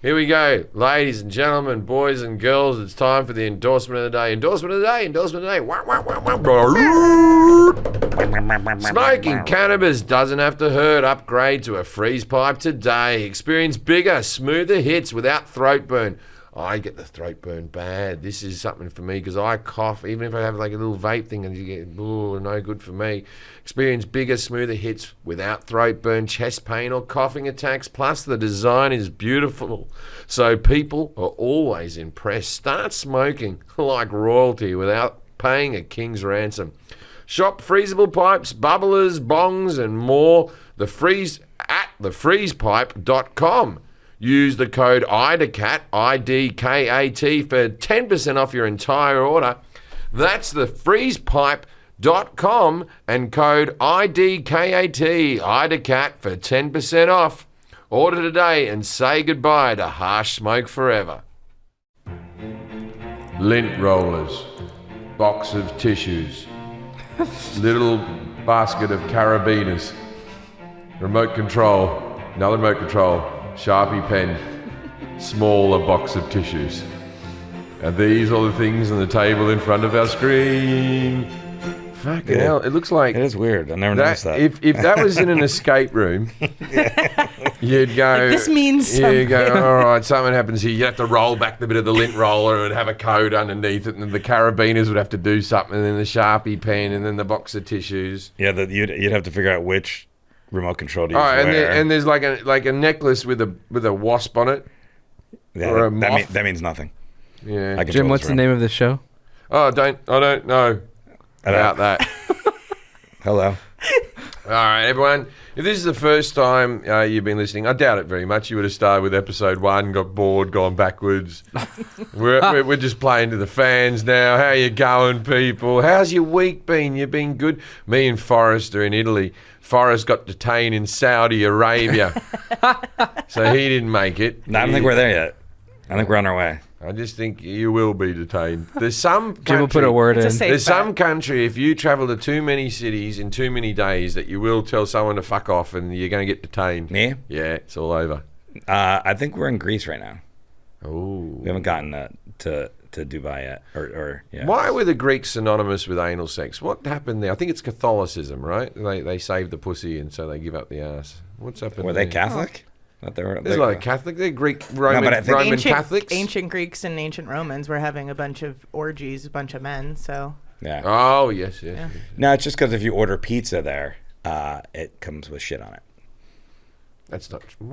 Here we go. Ladies and gentlemen, boys and girls, it's time for the endorsement of the day. Endorsement of the day. Endorsement of the day. Wah, wah, wah, wah. Smoking cannabis doesn't have to hurt. Upgrade to a freeze pipe today. Experience bigger, smoother hits without throat burn. I get the throat burn bad. This is something for me because I cough, even if I have like a little vape thing and you get, no good for me. Experience bigger, smoother hits without throat burn, chest pain or coughing attacks. Plus the design is beautiful. So people are always impressed. Start smoking like royalty without paying a king's ransom. Shop freezable pipes, bubblers, bongs and more. The freeze at thefreezepipe.com. Use the code IDKAT, I-D-K-A-T, for 10% off your entire order. That's thefreezepipe.com and code IDKAT, IDKAT, for 10% off. Order today and say goodbye to harsh smoke forever. Lint rollers, box of tissues, little basket of carabiners, remote control, another remote control, Sharpie pen, smaller box of tissues. And these are the things on the table in front of our screen. Fucking hell, it looks like... It is weird. I never noticed that. If that was in an escape room, you'd go... This means something. You'd go, all right, something happens here. You'd have to roll back the bit of the lint roller and have a code underneath it, and the carabiners would have to do something, and then the Sharpie pen, and then the box of tissues. Yeah, you'd have to figure out which remote control to use. All right, and there's like a necklace with a wasp on it. Yeah, or a moth. that means nothing. Yeah. Jim, what's the name of the show? Oh, I don't know about that. Hello. All right, everyone. If this is the first time you've been listening, I doubt it very much. You would have started with episode 1, got bored, gone backwards. we're just playing to the fans now. How you going, people? How's your week been? You been good? Me and Forrest are in Italy. Forrest got detained in Saudi Arabia, so he didn't make it. No, I don't think we're there yet. I think we're on our way. I just think you will be detained. There's some country, Jim will put a word in. There's some country, if you travel to too many cities in too many days, that you will tell someone to fuck off and you're going to get detained. Me? Yeah, it's all over. I think we're in Greece right now. Oh. We haven't gotten to Dubai yet. Yeah. Why were the Greeks synonymous with anal sex? What happened there? I think it's Catholicism, right? They save the pussy and so they give up the ass. What's happened? Were they Catholic? There's a lot of Catholic. They're Greek, Roman Catholics. Ancient Greeks and ancient Romans were having a bunch of orgies, a bunch of men, so... Yeah. Oh, yes. No, it's just because if you order pizza there, it comes with shit on it. That's not true.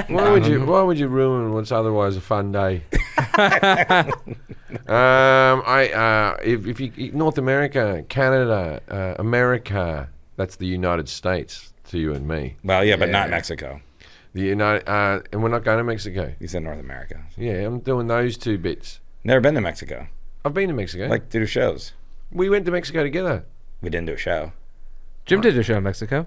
Why would you ruin what's otherwise a fun day? If you North America, Canada, America, that's the United States to you and me. Well, yeah, but not Mexico. The United, and we're not going to Mexico. You said North America. Yeah, I'm doing those two bits. Never been to Mexico. I've been to Mexico. Like to do shows. We went to Mexico together. We didn't do a show. Jim did a show in Mexico.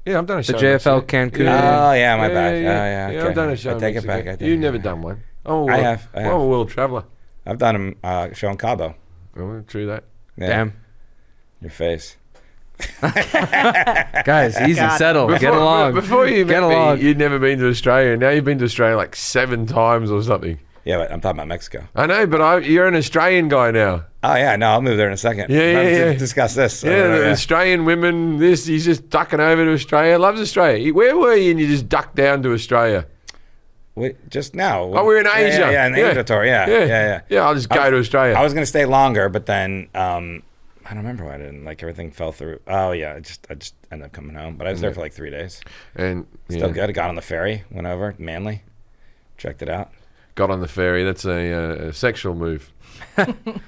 Yeah, I've done a show. The JFL Cancun. Oh, yeah, my bad. Yeah, Okay. I've done a show. I take it back. You've never done one. Oh, I have. I'm a world traveler. I've done a show in Cabo. Oh, true that. Yeah. Damn. Your face. Guys, easy, settle. Get along. Before you met me, you'd never been to Australia. Now you've been to Australia like 7 times or something. Yeah, but I'm talking about Mexico. I know, but you're an Australian guy now. Oh, yeah. No, I'll move there in a second. Yeah. Discuss this. The Australian women, he's just ducking over to Australia. Loves Australia. Where were you and you just ducked down to Australia? Just now. Oh, we're in Asia. Yeah, in the Asia tour. Yeah. Yeah, I'll just go to Australia. I was going to stay longer, but then I don't remember why I didn't. Like, everything fell through. Oh, yeah. I just ended up coming home. But I was there for like 3 days. And still good. I got on the ferry, went over, Manly, checked it out. Got on the ferry. That's a sexual move.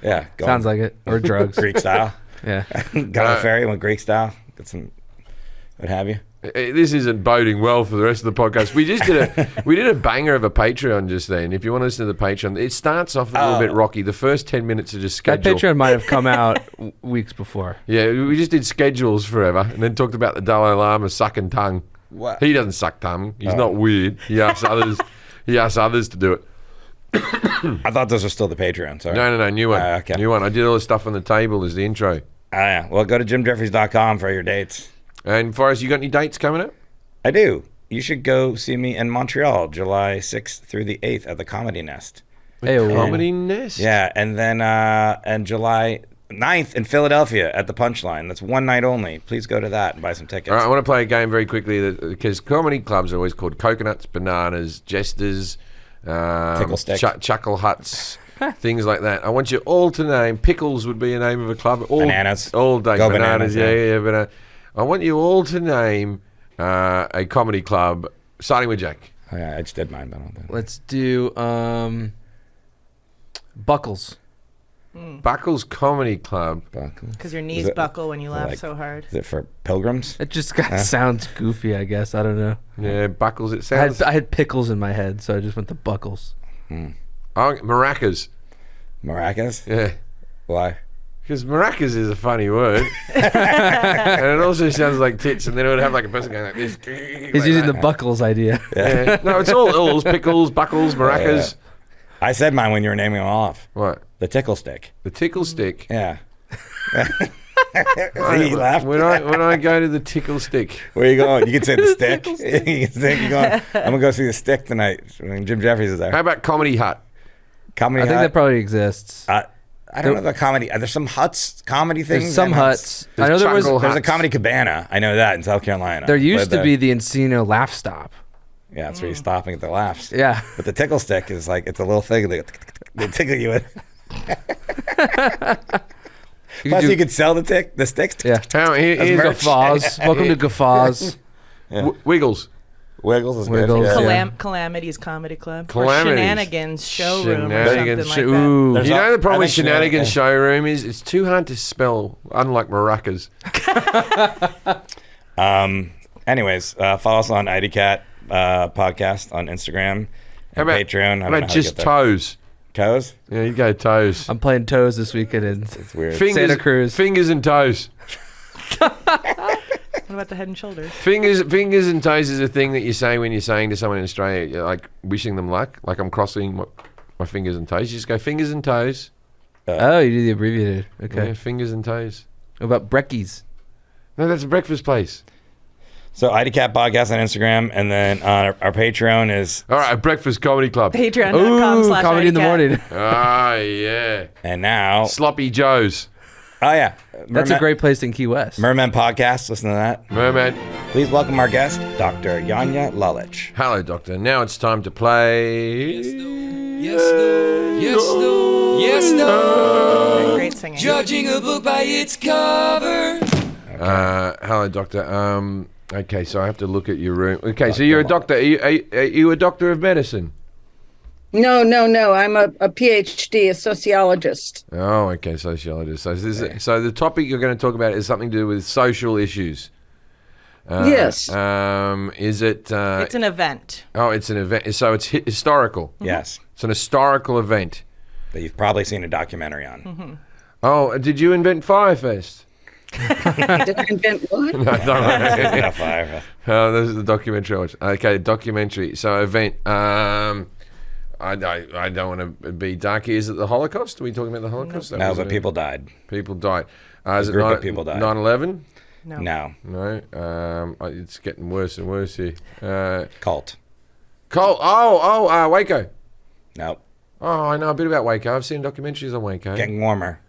Yeah. Sounds like it. Or drugs. Greek style. Yeah. Got on the ferry, went Greek style. Got some, what have you. This isn't boding well for the rest of the podcast. We just did a banger of a Patreon just then. If you want to listen to the Patreon, it starts off a little bit rocky. The first 10 minutes are just scheduled. That Patreon might have come out weeks before. Yeah, we just did schedules forever and then talked about the Dalai Lama sucking tongue. What? He doesn't suck tongue. He's not weird. He asks others. He asks others to do it. I thought those were still the Patreon. Sorry. No, new one. Okay. New one. I did all the stuff on the table as the intro. Yeah. Well, go to jimjefferies.com for your dates. And Forrest, you got any dates coming up? I do. you should go see me in Montreal, July 6th through the 8th at the Comedy Nest. Comedy Nest? Yeah, and then and July 9th in Philadelphia at the Punchline. That's one night only. Please go to that and buy some tickets. All right, I want to play a game very quickly because comedy clubs are always called Coconuts, Bananas, Jesters, Tickle Stick, Chuckle Huts, things like that. I want you all to name. Pickles would be a name of a club. Bananas. All day. Go Bananas, Bananas, yeah. But I want you all to name a comedy club, starting with Jack. Oh, yeah, I just did mine, but I don't think. Let's do Buckles. Buckles Comedy Club. Because your knees buckle when you laugh so hard. Is it for pilgrims? It just sounds goofy, I guess. I don't know. Yeah, Buckles. It sounds. I had pickles in my head, so I just went to Buckles. Oh, maracas. Maracas? Yeah. Why? Because maracas is a funny word. And it also sounds like tits, and then it would have like a person going like this. He's using the Buckles idea. Yeah. No, it's all ills, pickles, buckles, maracas. I said mine when you were naming them off. What? The tickle stick. The tickle stick. Yeah. See, he laughed. When I go to the tickle stick. Where are you going? You can say the stick. You can say, I'm going to go see the stick tonight when Jim Jefferies is there. How about Comedy Hut? Comedy I think Hut? that probably exists. I don't know about comedy. Are there some huts, comedy things? There's some huts. I know There's There's a Comedy Cabana. I know that in South Carolina. There used to be the Encino Laugh Stop. Yeah, that's where you're stopping at the laughs. Yeah. But the tickle stick is like, it's a little thing they tickle you with. Plus, you could sell the sticks. Yeah. Here's Guffaws. Welcome to Guffaws. Yeah. Wiggles. Wiggles is Wiggles, good. yeah. Calamities Comedy Club. Calamities. Or Shenanigans Showroom Shenanigans. or something like Ooh. You know the problem with I think Shenanigans Showroom is it's too hard to spell, unlike maracas. Anyways, follow us on IDCat podcast on Instagram and Patreon. How about just toes? Toes? Yeah, you go toes. I'm playing toes this weekend in It's weird. Santa Cruz. Fingers and toes. that. What about the Head and Shoulders? Fingers and toes is a thing that you say when you're saying to someone in Australia, you're like wishing them luck. Like I'm crossing my fingers and toes. You just go fingers and toes. Oh, you do the abbreviated. Okay. Yeah, fingers and toes. What about Breckies? No, that's a breakfast place. So IDCat podcast on Instagram, and then our Patreon is... All right, Breakfast Comedy Club. Patreon.com/IDCat. Comedy in the morning. Ah, yeah. And now... Sloppy Joe's. Oh, yeah. That's a great place in Key West. Merman Podcast. Listen to that. Merman. Please welcome our guest, Dr. Yanya Lalich. Hello, Doctor. Now it's time to play... Yes, no. Yes, no. Yes, no. Great singing. Judging a book by its cover. Hello, Doctor. Okay, so I have to look at your room. Okay, so you're a doctor. Are you a doctor of medicine? No. I'm a PhD, a sociologist. Oh, okay, sociologist. So the topic you're going to talk about is something to do with social issues. Yes. Is it? It's an event. Oh, it's an event. So it's historical. Yes. It's an historical event. That you've probably seen a documentary on. Mm-hmm. Oh, did you invent Firefest? Did I invent what? No, fire. Oh, this is the documentary I watched. Okay, documentary. So event. I don't want to be dark. Is it the Holocaust? Are we talking about the Holocaust? No, but people died. People died. Is it group of people died. 9/11? No. No. It's getting worse and worse here. Cult. Waco. Nope. Oh, I know a bit about Waco. I've seen documentaries on Waco. Getting warmer.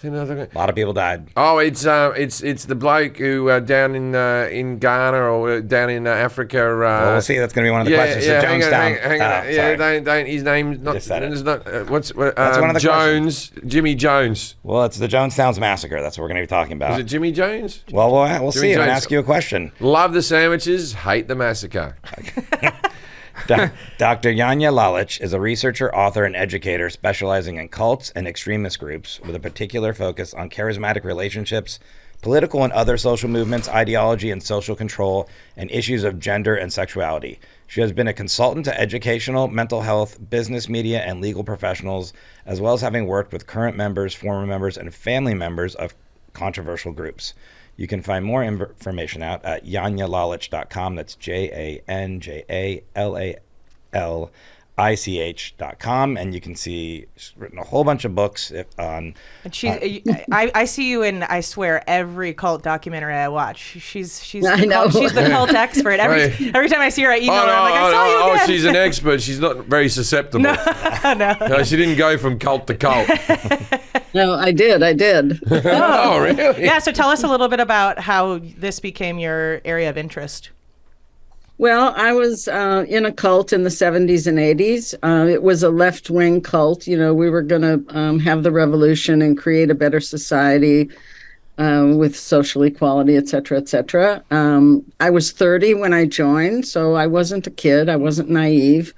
A lot of people died. Oh, it's the bloke who down in Ghana or down in Africa. We'll see. That's going to be one of the questions. Yeah, So Jonestown. hang on. Sorry. Don't. His name's not. Just said it. It's not. That's one of the Jones. Jimmy Jones. Well, it's the Jonestown's Massacre. That's what we're going to be talking about. Is it Jimmy Jones? Well, we'll see. I'm going to Jones. ask you a question. Love the sandwiches. Hate the massacre. Dr. Yanya Lalich is a researcher, author, and educator specializing in cults and extremist groups with a particular focus on charismatic relationships, political and other social movements, ideology and social control, and issues of gender and sexuality. She has been a consultant to educational, mental health, business, media, and legal professionals, as well as having worked with current members, former members, and family members of controversial groups. You can find more information out at yanyalalich.com. That's JANJALALICH.com. ich.com, and you can see she's written a whole bunch of books on. And I see you in, I swear, every cult documentary I watch. She's I know. she's the cult expert. Every time I see her, I email her. I'm like, I saw you again. She's an expert. She's not very susceptible. No, she didn't go from cult to cult. No, I did. Oh, really? Yeah. So tell us a little bit about how this became your area of interest. Well, I was in a cult in the 70s and 80s. It was a left-wing cult. You know, we were going to have the revolution and create a better society with social equality, et cetera, et cetera. I was 30 when I joined, so I wasn't a kid. I wasn't naive.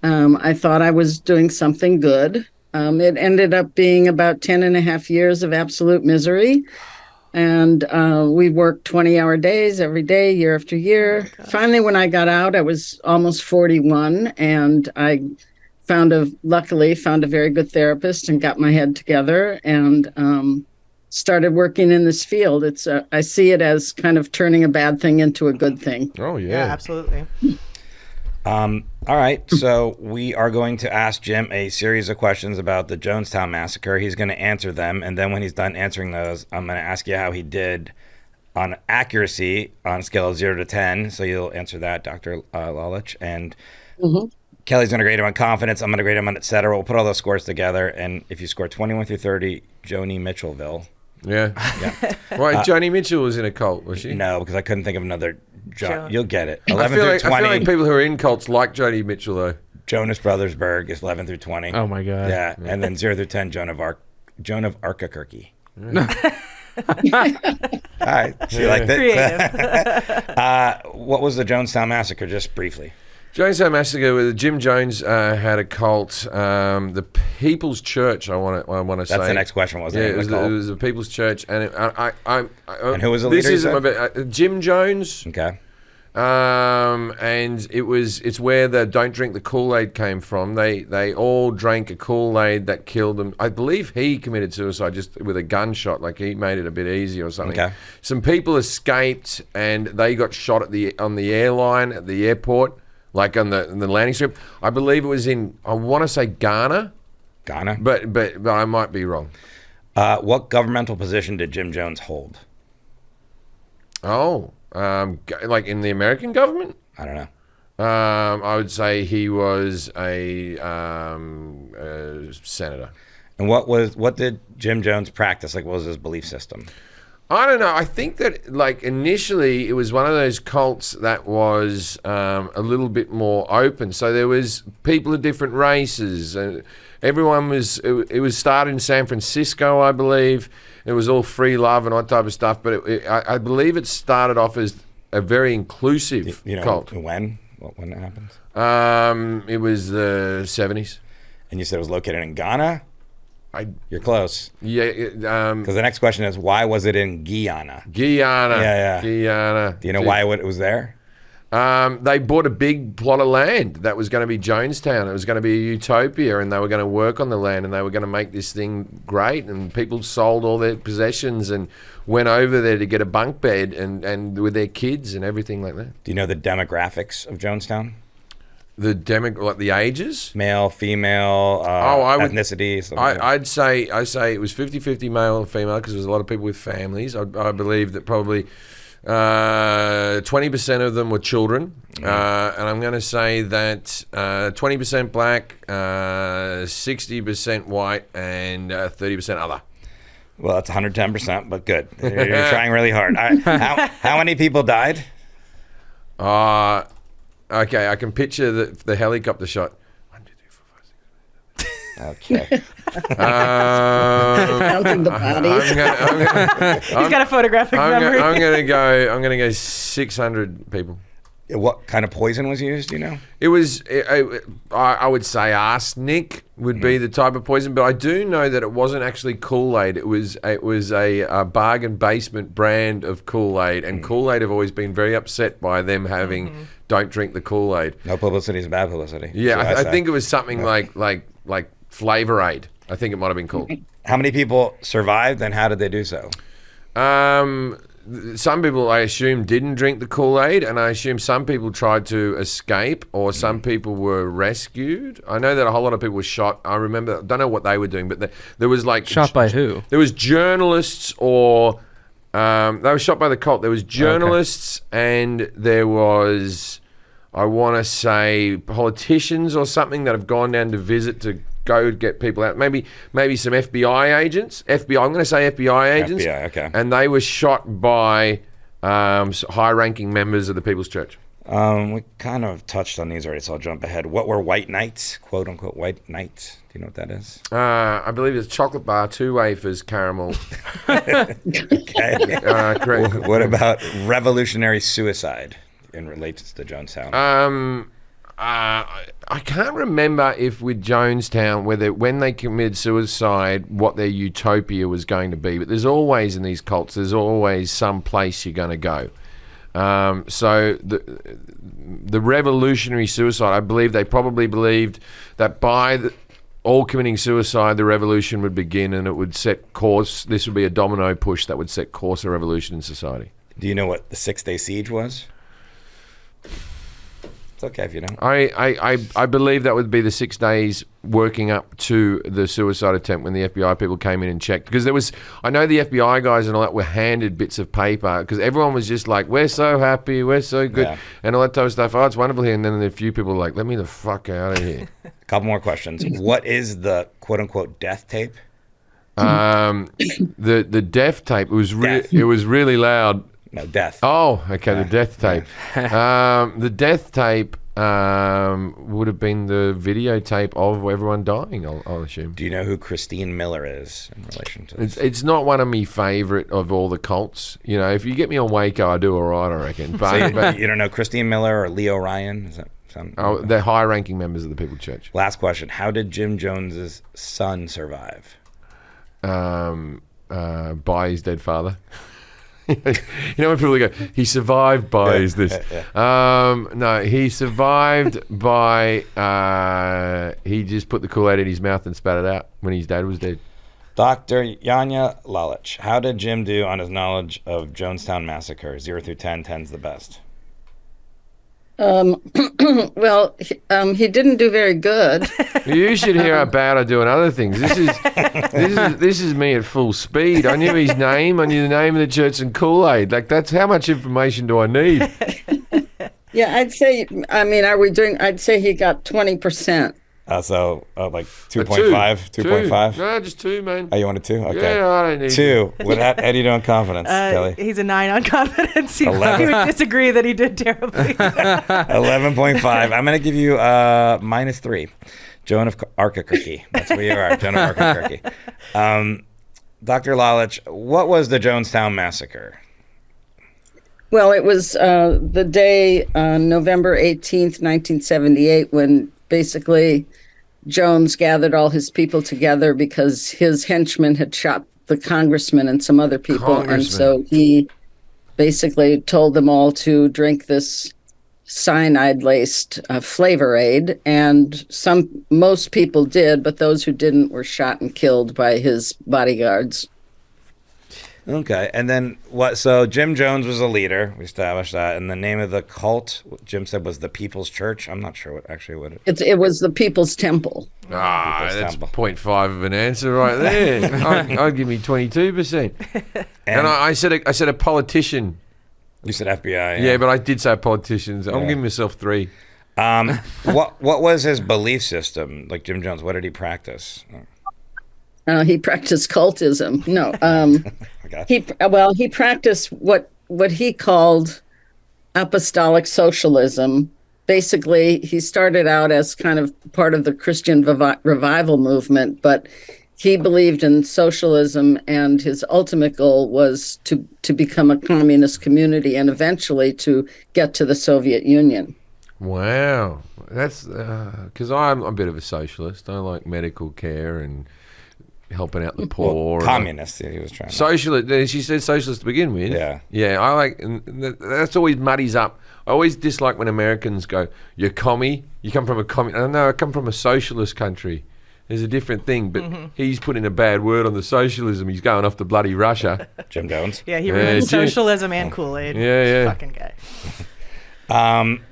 I thought I was doing something good. It ended up being about 10 and a half years of absolute misery. And we worked 20-hour days every day, year after year. Finally, when I got out, I was almost 41, and I luckily found a very good therapist and got my head together and started working in this field. I see it as kind of turning a bad thing into a good thing. Oh, yeah. Yeah, absolutely. All right, so we are going to ask Jim a series of questions about the Jonestown Massacre. He's going to answer them, and then when he's done answering those, I'm going to ask you how he did on accuracy on a scale of 0 to 10. So you'll answer that, Dr. Lalich. And Kelly's going to grade him on confidence. I'm going to grade him on et cetera. We'll put all those scores together, and if you score 21 through 30, Joni Mitchellville. Yeah. Right, Joni Mitchell was in a cult, was she? No, because I couldn't think of another. Joan. You'll get it. I 11 feel through like 20. people who are in cults like Joni Mitchell, though. Jonas Brothersburg is 11 through 20. Oh my God. Yeah, and then 0 through 10, Joan of Arcakirky. All right, so you like that? Creative. What was the Jonestown Massacre, just briefly? Jonestown Massacre, with Jim Jones had a cult. The People's Church, I want to say. That's the next question, wasn't it? It was the People's Church, and and who was the leader? This isn't Jim Jones. Okay. And it's where the Don't Drink the Kool-Aid came from. They all drank a Kool-Aid that killed them. I believe he committed suicide just with a gunshot, like he made it a bit easy or something. Okay. Some people escaped and they got shot on the airline at the airport, like on the landing strip. I believe it was in, I want to say Ghana. Ghana? But I might be wrong. What governmental position did Jim Jones hold? Oh. Like in the American government? I don't know. I would say he was a senator. And what did Jim Jones practice? Like, what was his belief system? I don't know. I think that, like, initially it was one of those cults that was a little bit more open. So there was people of different races. Everyone was. It was started in San Francisco, I believe. It was all free love and all that type of stuff. But I believe it started off as a very inclusive cult. When it happened? It was the 70s. And you said it was located in Ghana? You're close. Yeah. Because the next question is, why was it in Guyana? Guyana. Yeah. Guyana. Do you know why it was there? They bought a big plot of land that was going to be Jonestown. It was going to be a utopia, and they were going to work on the land, and they were going to make this thing great. And people sold all their possessions and went over there to get a bunk bed and with their kids and everything like that. Do you know the demographics of Jonestown? Like the ages? Male, female, ethnicity. I'd say it was 50-50 male and female because there was a lot of people with families. I believe that probably 20% of them were children, and I'm going to say that 20% black, 60% white, and 30% other. Well, that's 110%, but good. You're trying really hard. How many people died? Okay, I can picture the helicopter shot. 1, 2, 3, 4, 5, 6, 7, 8. Okay. Counting the bodies. He's got a photographic memory. I'm gonna go 600 people. What kind of poison was used? Do you know? It was. I would say arsenic would be the type of poison, but I do know that it wasn't actually Kool-Aid. It was a bargain basement brand of Kool-Aid, and Kool-Aid have always been very upset by them having "Don't drink the Kool-Aid." No publicity is bad publicity. Yeah, I think it was something like Flavor Aid. I think it might have been called. How many people survived, and how did they do so? some people, I assume, didn't drink the Kool-Aid, and I assume some people tried to escape, or some people were rescued. I know that a whole lot of people were shot. I remember, I don't know what they were doing, but there was like... Shot by who? There was journalists or... they were shot by the cult. There was journalists and there was, I want to say, politicians or something that have gone down to visit to go get people out. Maybe some FBI agents. I'm going to say FBI agents. FBI, okay. And they were shot by high-ranking members of the People's Church. We kind of touched on these already, so I'll jump ahead. What were white knights, quote unquote white knights? Do you know what that is? I believe it's chocolate bar, 2 wafers, caramel. Okay. Correct. What about revolutionary suicide in relation to Jonestown? I can't remember if with Jonestown whether when they committed suicide what their utopia was going to be, but there's always in these cults there's always some place you're going to go. So the revolutionary suicide, I believe they probably believed that by all committing suicide the revolution would begin and it would set course. This would be a domino push that would set course of revolution in society. Do you know what the 6-day siege was? It's okay if you don't. I believe that would be the 6 days working up to the suicide attempt when the FBI people came in and checked. Because I know the FBI guys and all that were handed bits of paper because everyone was just like, we're so happy, we're so good, and all that type of stuff. Oh, it's wonderful here. And then a few people were like, let me the fuck out of here. A couple more questions. What is the quote-unquote death tape? The death tape, it was really loud. No, death. Oh, okay, the death tape. The death tape would have been the videotape of everyone dying, I'll assume. Do you know who Christine Miller is in relation to this? It's not one of me favourite of all the cults. You know, if you get me on Waco, I do all right, I reckon. But, but you don't know Christine Miller or Leo Ryan? Is that something? Oh, they're high-ranking members of the People's Church. Last question. How did Jim Jones's son survive? By his dead father. You know when people go, he survived by no, he survived by he just put the Kool-Aid in his mouth and spat it out when his dad was dead. Dr. Yanya Lalich, how did Jim do on his knowledge of Jonestown Massacre? 0 through 10, 10's the best. Well, he didn't do very good. You should hear how bad I do on other things. This is me at full speed. I knew his name. I knew the name of the church and Kool-Aid. Like, that's how much information do I need? Yeah, I'd say. I mean, I'd say he got 20%. So like 2.5, 2.5. No, just 2, man. Oh, you wanted 2? Okay. Yeah, I don't need 2. How do you do on confidence, Kelly? He's a 9 on confidence. He would disagree that he did terribly. 11.5. I'm going to give you -3. Joan of Arc-a-Kirky. That's where you are, Joan of Arc-a-Kirky. Dr. Lalich, what was the Jonestown Massacre? Well, it was the day, November 18th, 1978, when basically Jones gathered all his people together because his henchmen had shot the congressman and some other people. And so he basically told them all to drink this cyanide-laced Flavor Aid. And most people did, but those who didn't were shot and killed by his bodyguards. Okay, and then what? So Jim Jones was a leader. We established that, and the name of the cult, Jim said, was the People's Church. I'm not sure what it was the People's Temple. That's 0.5 of an answer right there. I'd give me 22%. And I said a politician. You said FBI. Yeah, but I did say politicians. I'm giving myself 3. What was his belief system? Like Jim Jones, what did he practice? He practiced cultism. No, he practiced what he called apostolic socialism. Basically, he started out as kind of part of the Christian revival movement, but he believed in socialism, and his ultimate goal was to become a communist community and eventually to get to the Soviet Union. Wow, that's because I'm a bit of a socialist. I like medical care and helping out the poor. Well, communist, he was trying. Socialist. She said socialist to begin with. Yeah. I like. And that's always muddies up. I always dislike when Americans go, "You're commie. You come from a commie." No, I come from a socialist country. is a different thing, but he's putting a bad word on the socialism. He's going off to bloody Russia. Jim Jones. Yeah, he ruined socialism and Kool-Aid. Yeah. Fucking guy.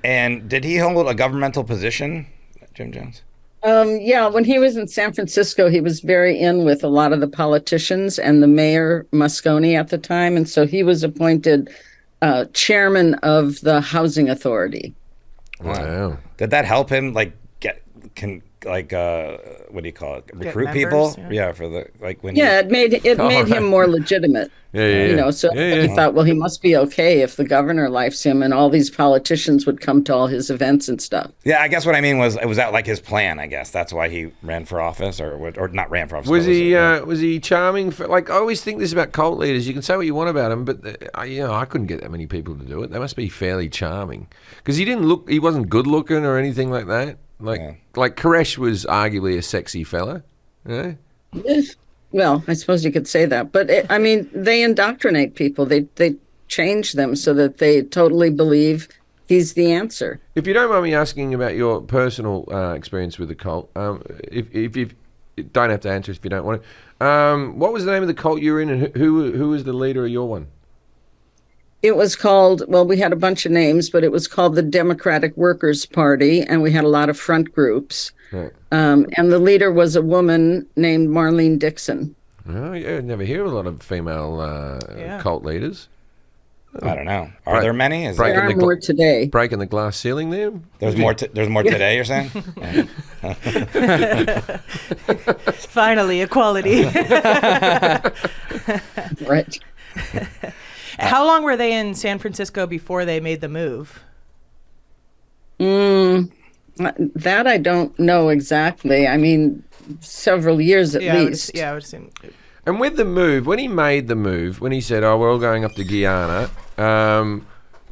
And did he hold a governmental position, Jim Jones? Yeah, when he was in San Francisco, he was very in with a lot of the politicians and the mayor Moscone at the time. And so he was appointed chairman of the housing authority. Wow. Did that help him what do you call it? Recruit members, people? yeah. For the when it made him more legitimate. So he thought, well, he must be okay if the governor likes him, and all these politicians would come to all his events and stuff. Yeah, I guess what I mean was that like his plan? I guess that's why he ran for office, or not ran for office. Was he charming? I always think this about cult leaders. You can say what you want about them, but I couldn't get that many people to do it. They must be fairly charming because he wasn't good looking or anything like that. Like Koresh was arguably a sexy fella. Yeah? Well, I suppose you could say that. But, they indoctrinate people. They change them so that they totally believe he's the answer. If you don't mind me asking about your personal experience with the cult, if you don't have to answer if you don't want to, what was the name of the cult you were in, and who was the leader of your one? It was called, we had a bunch of names, but it was called the Democratic Workers' Party, and we had a lot of front groups. Right. And the leader was a woman named Marlene Dixon. Oh, yeah, never hear a lot of female cult leaders. I don't know. Are there many? There are more today. Breaking the glass ceiling there? There's more today, you're saying? Finally, equality. Right. How long were they in San Francisco before they made the move? That I don't know exactly. Several years at least. I would assume. And with the move, when he made the move, when he said, we're all going up to Guyana,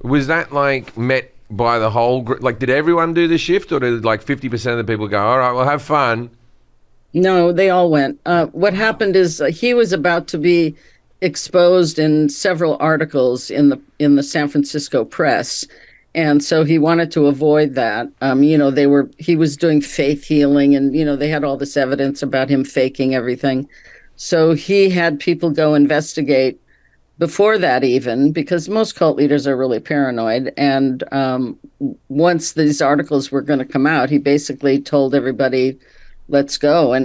was that met by the whole group? Did everyone do the shift, or did 50% of the people go, all right, well, have fun? No, they all went. What happened is he was about to be exposed in several articles in the San Francisco press, and so he wanted to avoid that. He was doing faith healing, and they had all this evidence about him faking everything. So he had people go investigate before that, even because most cult leaders are really paranoid. And once these articles were going to come out, he basically told everybody, "Let's go,"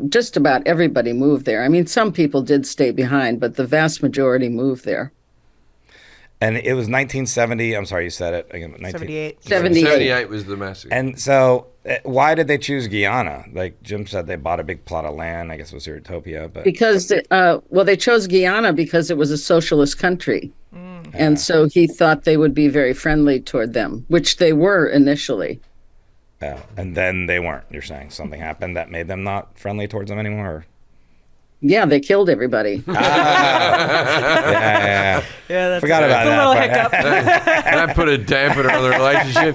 just about everybody moved there. Some people did stay behind, but the vast majority moved there. And it was 1970. I'm sorry, you said it again. 78. 78 was the massacre. And so, why did they choose Guyana? Like Jim said, they bought a big plot of land. I guess it was Utopia, but because they chose Guyana because it was a socialist country, and so he thought they would be very friendly toward them, which they were initially. Yeah, and then they weren't. You're saying something happened that made them not friendly towards them anymore? Or? Yeah, they killed everybody. Yeah, that's forgot about that. A little hiccup. That put a dampener on the relationship.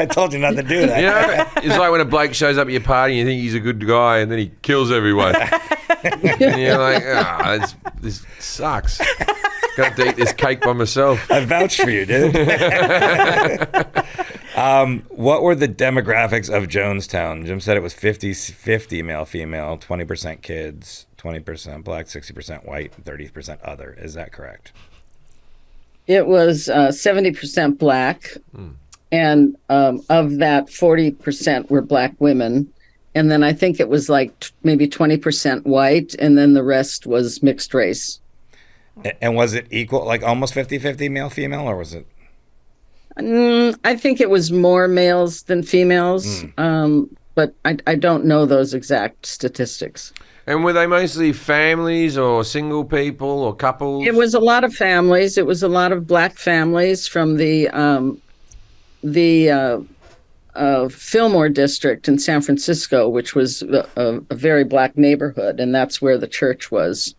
I told you not to do that. It's like when a bloke shows up at your party and you think he's a good guy, and then he kills everyone. And you're like, this sucks. Got to eat this cake by myself. I vouched for you, dude. What were the demographics of Jonestown? Jim said it was 50-50 male-female, 20% kids, 20% black, 60% white, 30% other. Is that correct? It was 70% black, and of that, 40% were black women. And then I think it was maybe 20% white, and then the rest was mixed race. And was it equal, almost 50-50 male-female, or was it? I think it was more males than females, but I don't know those exact statistics. And were they mostly families or single people or couples? It was a lot of families. It was a lot of black families from the Fillmore district in San Francisco, which was a very black neighborhood, and that's where the church was.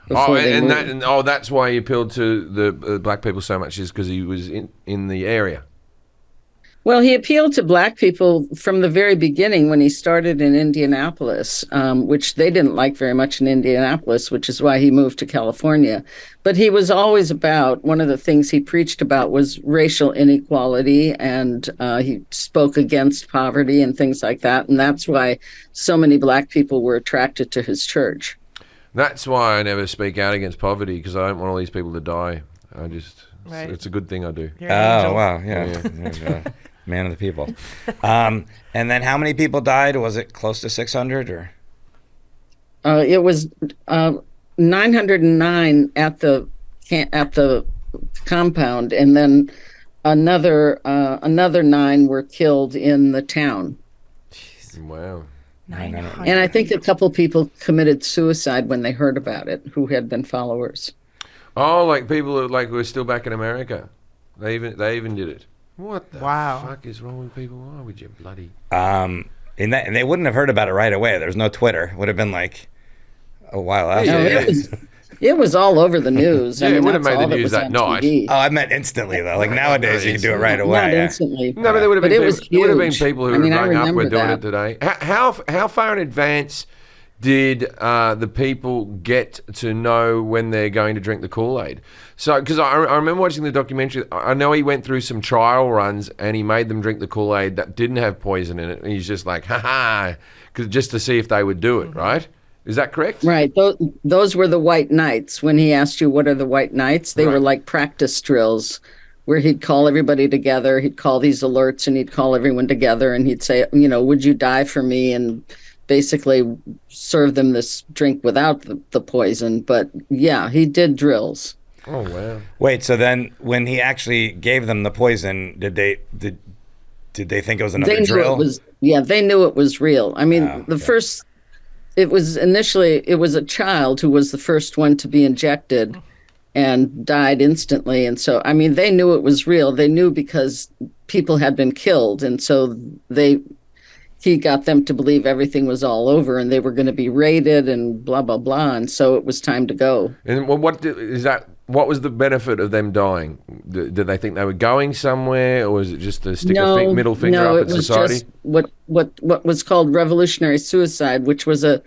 That's why he appealed to the black people so much, is because he was in the area. Well, he appealed to Black people from the very beginning when he started in Indianapolis, which they didn't like very much in Indianapolis, which is why he moved to California. But he was always about, one of the things he preached about was racial inequality, and he spoke against poverty and things like that. And that's why so many Black people were attracted to his church. That's why I never speak out against poverty, because I don't want all these people to die. It's a good thing I do. Oh, wow. Yeah. Man of the people. And then how many people died? Was it close to 600 or? It was 909 at the compound, and then another 9 were killed in the town. Jeez. Wow. And I think a couple people committed suicide when they heard about it, who had been followers. Oh, like people who were still back in America. They even did it. What the fuck is wrong with people? Why would you bloody... And they wouldn't have heard about it right away. There's no Twitter. It would have been like a while after. It was all over the news. Yeah, it would have made the news that night. Oh, I mean instantly, though. Like nowadays, you can do it right away. Not instantly. No, but there would have been people who were growing up were doing that. it today. How far in advance did the people get to know when they're going to drink the Kool-Aid? So, because I remember watching the documentary, I know he went through some trial runs and he made them drink the Kool-Aid that didn't have poison in it. And he's just like, ha-ha, just to see if they would do it, right? Is that correct? Right. Those were the white nights. When he asked you, what are the white nights? They were like practice drills where he'd call everybody together. He'd call these alerts and he'd call everyone together and he'd say, would you die for me? And basically serve them this drink without the poison. But yeah, he did drills. Oh, wow. Wait, so then when he actually gave them the poison, did they think it was another drill? They knew it was real. I mean, it was a child who was the first one to be injected and died instantly. And so, I mean, they knew it was real. They knew because people had been killed. And so he got them to believe everything was all over and they were going to be raided and blah, blah, blah. And so it was time to go. And what was the benefit of them dying? Did they think they were going somewhere, or was it just to stick a middle finger up at society? Just what was called revolutionary suicide, which was a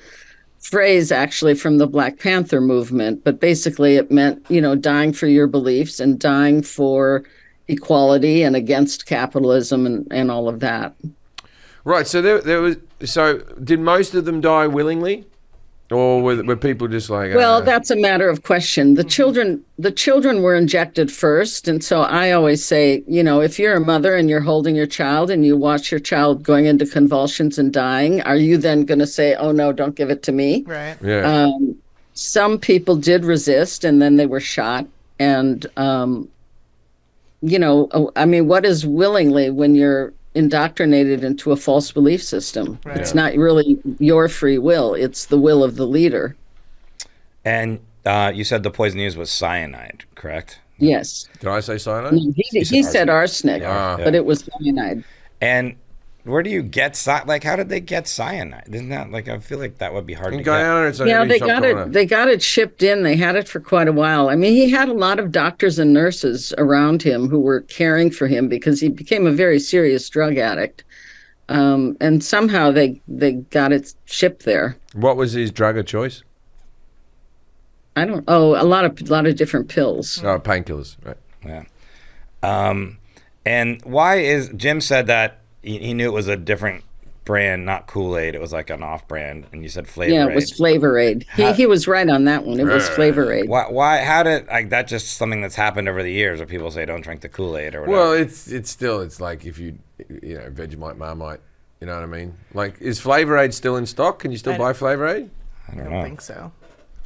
phrase actually from the Black Panther movement. But basically it meant, dying for your beliefs and dying for equality and against capitalism and all of that. Right. So there was. So did most of them die willingly? Or were people just like... Well, that's a matter of question. The children were injected first. And so I always say, if you're a mother and you're holding your child and you watch your child going into convulsions and dying, are you then going to say, oh, no, don't give it to me? Right. Yeah. Some people did resist and then they were shot. And, what is willingly when you're indoctrinated into a false belief system? Right. It's not really your free will, it's the will of the leader. And you said the poison used was cyanide, correct? Yes. Did I say cyanide? No, he said arsenic, but it was cyanide. And where do you get how did they get cyanide? Isn't that I feel like that would be hard to get. They got it shipped in. They had it for quite a while. I mean, he had a lot of doctors and nurses around him who were caring for him because he became a very serious drug addict. And somehow they got it shipped there. What was his drug of choice? A lot of different pills. Oh, painkillers, right? Yeah. And why is Jim said that he knew it was a different brand, not Kool-Aid. It was like an off-brand, and you said Flavor Aid. Yeah, it was Flavor Aid. He was right on that one. It was Flavor Aid. Why? How did that? Just something that's happened over the years, where people say don't drink the Kool-Aid or whatever. Well, it's like if you Vegemite, Marmite. You know what I mean? Like, is Flavor Aid still in stock? Can you still buy Flavor Aid? I don't think so.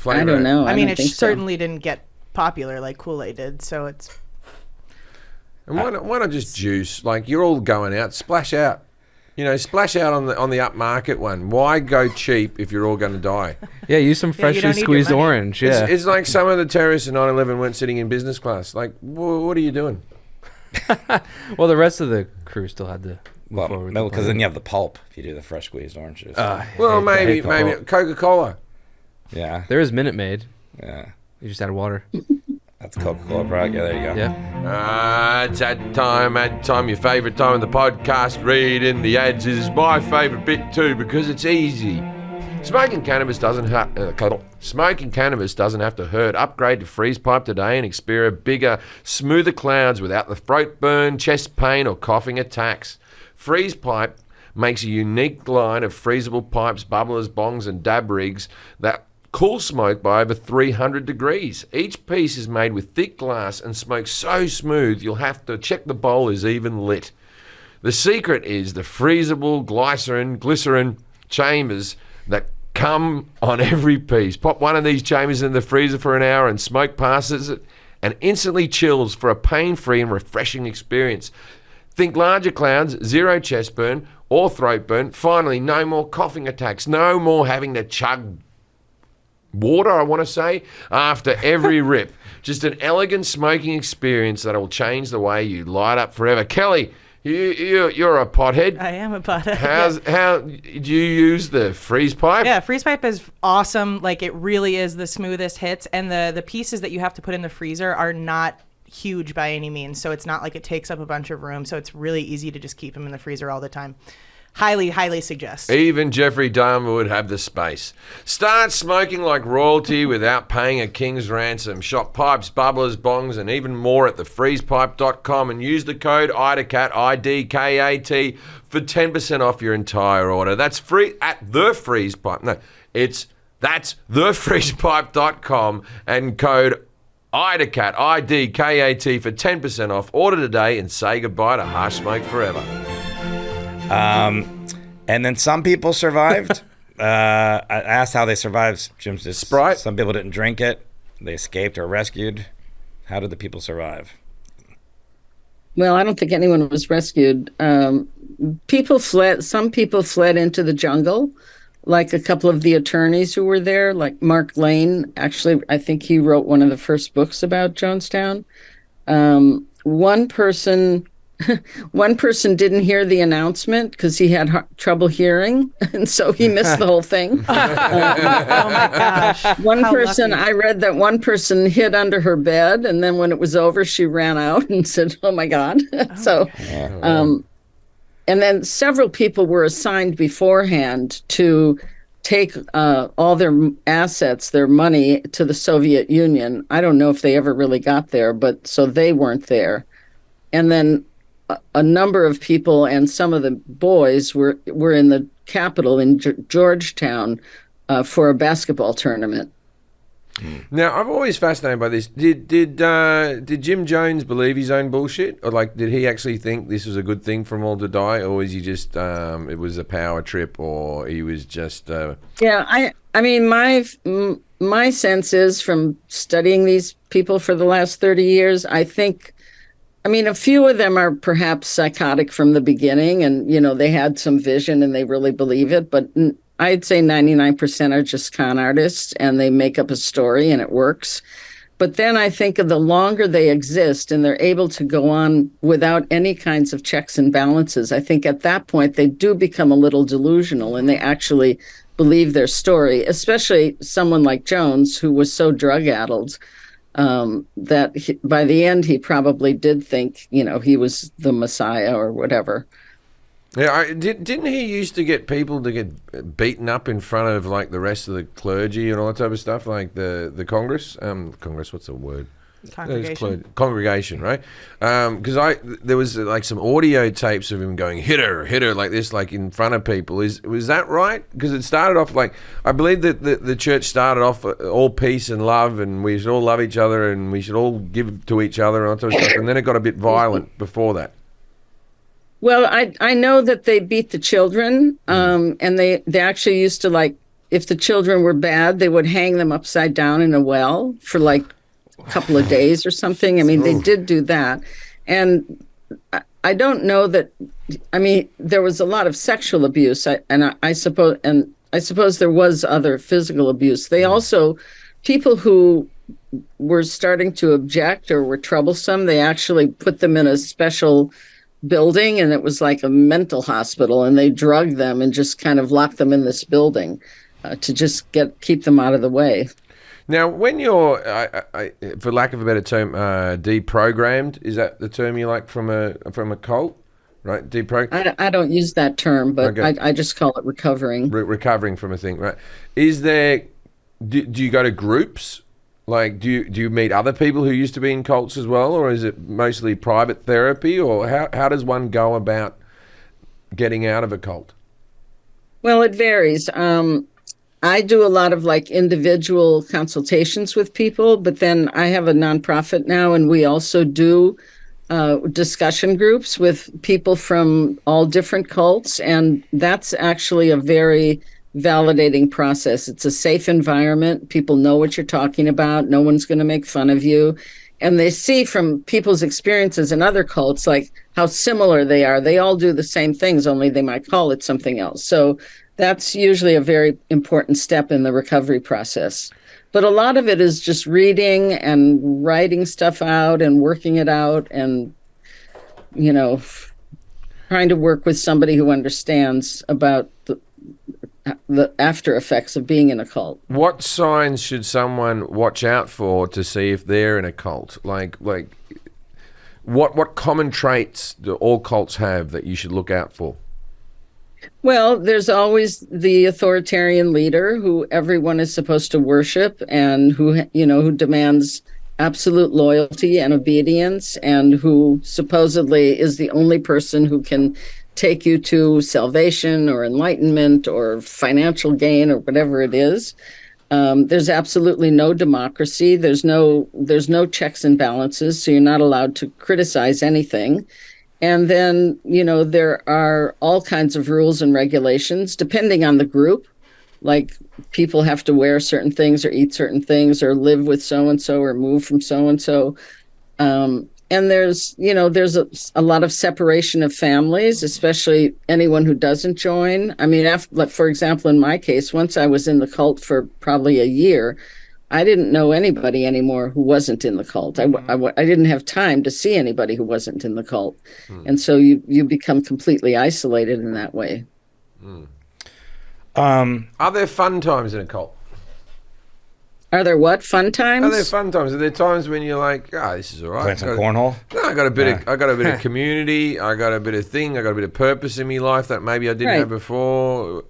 I don't know. I mean, it certainly didn't get popular like Kool-Aid did, so it's. And why not just juice? Like, you're all going out, splash out. Splash out on the upmarket one. Why go cheap if you're all going to die? Yeah, use some freshly squeezed orange. Yeah, it's like some of the terrorists in 9/11 weren't sitting in business class. Like, what are you doing? Well, the rest of the crew still had to. Well, no, because then you have the pulp if you do the fresh squeezed oranges. Maybe Coca-Cola. Yeah, there is Minute Maid. Yeah, you just add water. That's a Coca-Cola product. Yeah, there you go. Yeah. It's ad time, your favourite time of the podcast. Reading the ads is my favourite bit too because it's easy. Smoking cannabis doesn't have to hurt. Upgrade to freeze pipe today and experience bigger, smoother clouds without the throat burn, chest pain, or coughing attacks. Freeze pipe makes a unique line of freezable pipes, bubblers, bongs, and dab rigs that cool smoke by over 300 degrees. Each piece is made with thick glass and smokes so smooth you'll have to check the bowl is even lit. The secret is the freezable glycerin chambers that come on every piece. Pop one of these chambers in the freezer for an hour and smoke passes it and instantly chills for a pain-free and refreshing experience. Think larger clouds, zero chest burn or throat burn. Finally, no more coughing attacks, no more having to chug water, I want to say, after every rip. Just an elegant smoking experience that will change the way you light up forever. Kelly, you're a pothead. I am a pothead. How do you use the freeze pipe? Yeah, freeze pipe is awesome. Like, it really is the smoothest hits, and the pieces that you have to put in the freezer are not huge by any means, so it's not like it takes up a bunch of room, so it's really easy to just keep them in the freezer all the time. Highly suggest. Even Jeffrey Dahmer would have the space. Start smoking like royalty without paying a king's ransom. Shop pipes, bubblers, bongs, and even more at thefreezepipe.com and use the code IDKAT, IDKAT, for 10% off your entire order. That's free at The Freeze Pipe. No, that's thefreezepipe.com and code IDKAT, IDKAT, for 10% off. Order today and say goodbye to harsh smoke forever. And then some people survived. I asked how they survived. Jim's just Sprite. Some people didn't drink it. They escaped or rescued. How did the people survive? Well, I don't think anyone was rescued. People fled. Some people fled into the jungle, like a couple of the attorneys who were there, like Mark Lane. Actually, I think he wrote one of the first books about Jonestown. One person didn't hear the announcement because he had trouble hearing, and so he missed the whole thing. Oh my gosh. I read that one person hid under her bed, and then when it was over, she ran out and said, "Oh my God." And then several people were assigned beforehand to take all their assets, their money, to the Soviet Union. I don't know if they ever really got there, but so they weren't there. And then a number of people and some of the boys were in the capital in Georgetown for a basketball tournament. Now, I'm always fascinated by this. Did Jim Jones believe his own bullshit, or did he actually think this was a good thing for them all to die, or was he just it was a power trip, or he was just? Yeah, I mean, my sense is from studying these people for the last 30 years, I think. I mean, a few of them are perhaps psychotic from the beginning, and they had some vision and they really believe it, but I'd say 99% are just con artists and they make up a story and it works. But then I think of the longer they exist and they're able to go on without any kinds of checks and balances, I think at that point they do become a little delusional and they actually believe their story, especially someone like Jones, who was so drug-addled that by the end he probably did think, he was the Messiah or whatever. Yeah, didn't he used to get people to get beaten up in front of the rest of the clergy and all that type of stuff, like the Congress? Congress, what's the word? Congregation, right? Because there was some audio tapes of him going hit her like this, in front of people. Was that right? Because it started off I believe that the church started off all peace and love, and we should all love each other, and we should all give to each other and all that type of stuff. And then it got a bit violent before that. Well, I know that they beat the children, and they actually used to, if the children were bad, they would hang them upside down in a well for a couple of days or something. I mean, they did do that. And I don't know that, there was a lot of sexual abuse, I suppose there was other physical abuse. They also, people who were starting to object or were troublesome, they actually put them in a special building, and it was like a mental hospital, and they drugged them and just kind of locked them in this building to just keep them out of the way. Now, when you're, for lack of a better term, deprogrammed, is that the term you like from a cult? Right, I don't use that term, but okay. I just call it recovering. Recovering from a thing, right? Is there? Do you go to groups? Like, do you meet other people who used to be in cults as well, or is it mostly private therapy, or how does one go about getting out of a cult? Well, it varies. I do a lot of like individual consultations with people, but then I have a nonprofit now, and we also do discussion groups with people from all different cults, and that's actually a very validating process. It's a safe environment. People know what you're talking about. No one's going to make fun of you. And they see from people's experiences in other cults, like how similar they are. They all do the same things, only they might call it something else. So that's usually a very important step in the recovery process. But a lot of it is just reading and writing stuff out and working it out and, trying to work with somebody who understands about the after effects of being in a cult. What signs should someone watch out for to see if they're in a cult? Like what common traits do all cults have that you should look out for? Well, there's always the authoritarian leader who everyone is supposed to worship and who demands absolute loyalty and obedience, and who supposedly is the only person who can take you to salvation or enlightenment or financial gain or whatever it is. There's absolutely no democracy. There's no checks and balances, so you're not allowed to criticize anything. And then, there are all kinds of rules and regulations depending on the group. Like people have to wear certain things or eat certain things or live with so-and-so or move from so-and-so. And there's a lot of separation of families, especially anyone who doesn't join. I mean, for example, in my case, once I was in the cult for probably a year, I didn't know anybody anymore who wasn't in the cult. I didn't have time to see anybody who wasn't in the cult. And so you become completely isolated in that way. Are there fun times in a cult? Are there what? Fun times? Are there fun times? Are there times when you're like, this is all right? Playing some cornhole? No, I got a bit of community. I got a bit of thing. I got a bit of purpose in my life that maybe I didn't have before.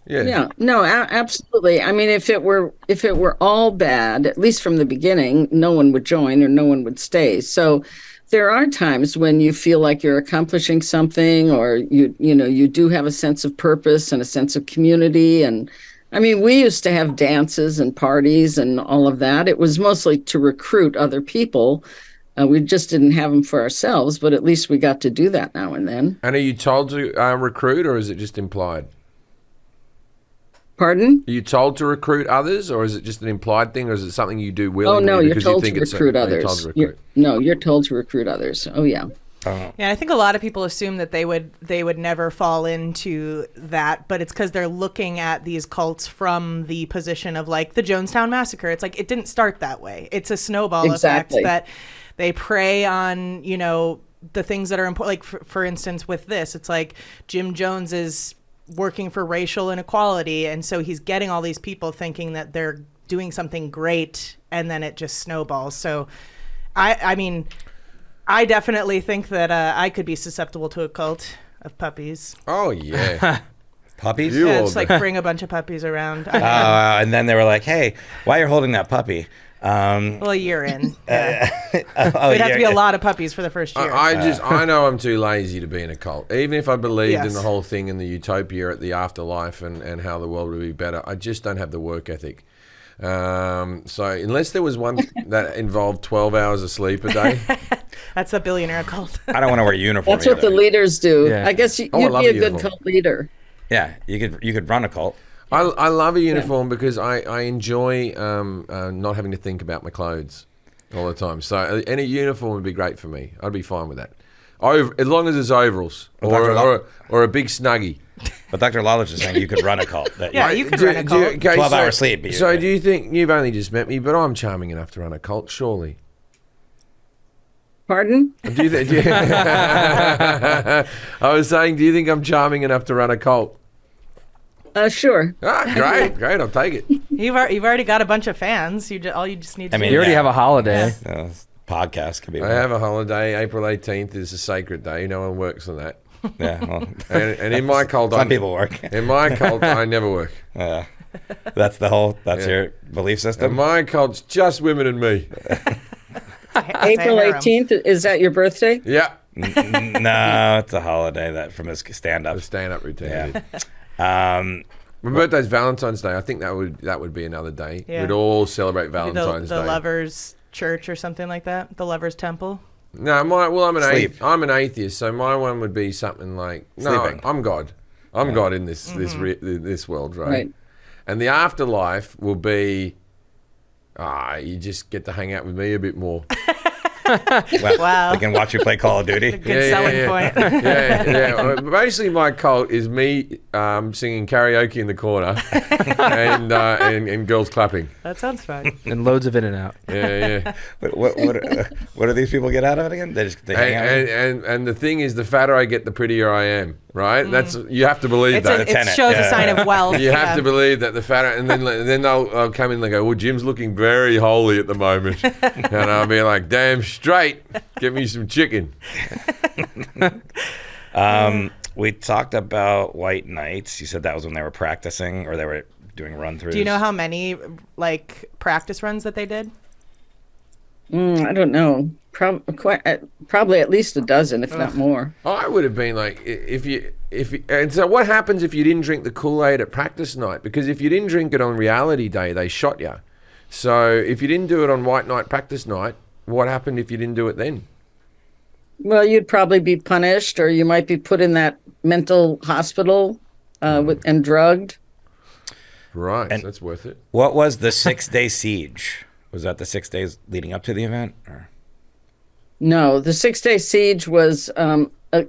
Yeah. No, absolutely. I mean, if it were all bad, at least from the beginning, no one would join or no one would stay. So there are times when you feel like you're accomplishing something, or you do have a sense of purpose and a sense of community. And I mean, we used to have dances and parties and all of that. It was mostly to recruit other people. We just didn't have them for ourselves, but at least we got to do that now and then. And are you told to recruit, or is it just implied? Pardon? Are you told to recruit others, or is it just an implied thing, or is it something you do willingly? Oh, no, you're told to recruit others. You're told to recruit others. Oh, yeah. Yeah, I think a lot of people assume that they would never fall into that, but it's because they're looking at these cults from the position of like the Jonestown Massacre. It's like it didn't start that way. It's a snowball effect that they prey on, the things that are important. Like for instance, with this, it's like Jim Jones is working for racial inequality, and so he's getting all these people thinking that they're doing something great, and then it just snowballs. So I mean, I definitely think that I could be susceptible to a cult of puppies. Oh yeah. Puppies? Yeah, just like bring a bunch of puppies around. And then they were like, hey, why you're holding that puppy? Well, a year in. Yeah. It'd have to be a lot of puppies for the first year. I know I'm too lazy to be in a cult. Even if I believed in the whole thing and the utopia at the afterlife and how the world would be better, I just don't have the work ethic. So unless there was one that involved 12 hours of sleep a day. That's a billionaire cult. I don't want to wear a uniform. That's what the leaders do. Yeah. I guess you'd be a good cult leader. Yeah, you could run a cult. I love a uniform because I enjoy not having to think about my clothes all the time. So any uniform would be great for me. I'd be fine with that. As long as it's overalls or a big snuggie. But Dr. Lawler's just saying you could run a cult. You could run a cult. 12 hours sleep. So do you think, you've only just met me, but I'm charming enough to run a cult, surely? Pardon? I was saying, do you think I'm charming enough to run a cult? Sure. Great. I'll take it. You've already got a bunch of fans. All you just need to do. You already have a holiday. Podcast could be. I have a holiday. April 18th is a sacred day. No one works on that. Yeah. Well, and in my cult, some people work. In my cult, I never work. That's your belief system? And my cult's just women and me. April 18th, is that your birthday? Yeah. No, it's a holiday that from his stand-up. The stand-up routine. Yeah. My birthday's Valentine's Day. I think that would be another day. Yeah. We'd all celebrate Valentine's the Day. Lovers Church or something like that. The Lovers Temple. No, I'm an atheist, so my one would be something like Sleeping. I'm God. I'm God in this world, right? And the afterlife will be you just get to hang out with me a bit more. Wow. They can watch you play Call of Duty. Good selling point. Yeah. Basically, my cult is me singing karaoke in the corner and girls clapping. That sounds fun. And loads of in and out. Yeah. What do these people get out of it again? They hang out. And the thing is, the fatter I get, the prettier I am. Right? You have to believe that. It shows a sign of wealth. You have to believe that the fatter, and then they'll come in and they go, well, Jim's looking very holy at the moment. And I'll be like, damn straight, get me some chicken. We talked about White Knights. You said that was when they were practicing or they were doing run-throughs. Do you know how many practice runs that they did? I don't know. Probably at least a dozen, if not more. I would have been like, and so what happens if you didn't drink the Kool-Aid at practice night? Because if you didn't drink it on reality day, they shot you. So if you didn't do it on White Night practice night, what happened if you didn't do it then? Well, you'd probably be punished, or you might be put in that mental hospital and drugged. Right, and so that's worth it. What was the 6-day siege? Was that the 6 days leading up to the event? Or? No, the 6-day siege was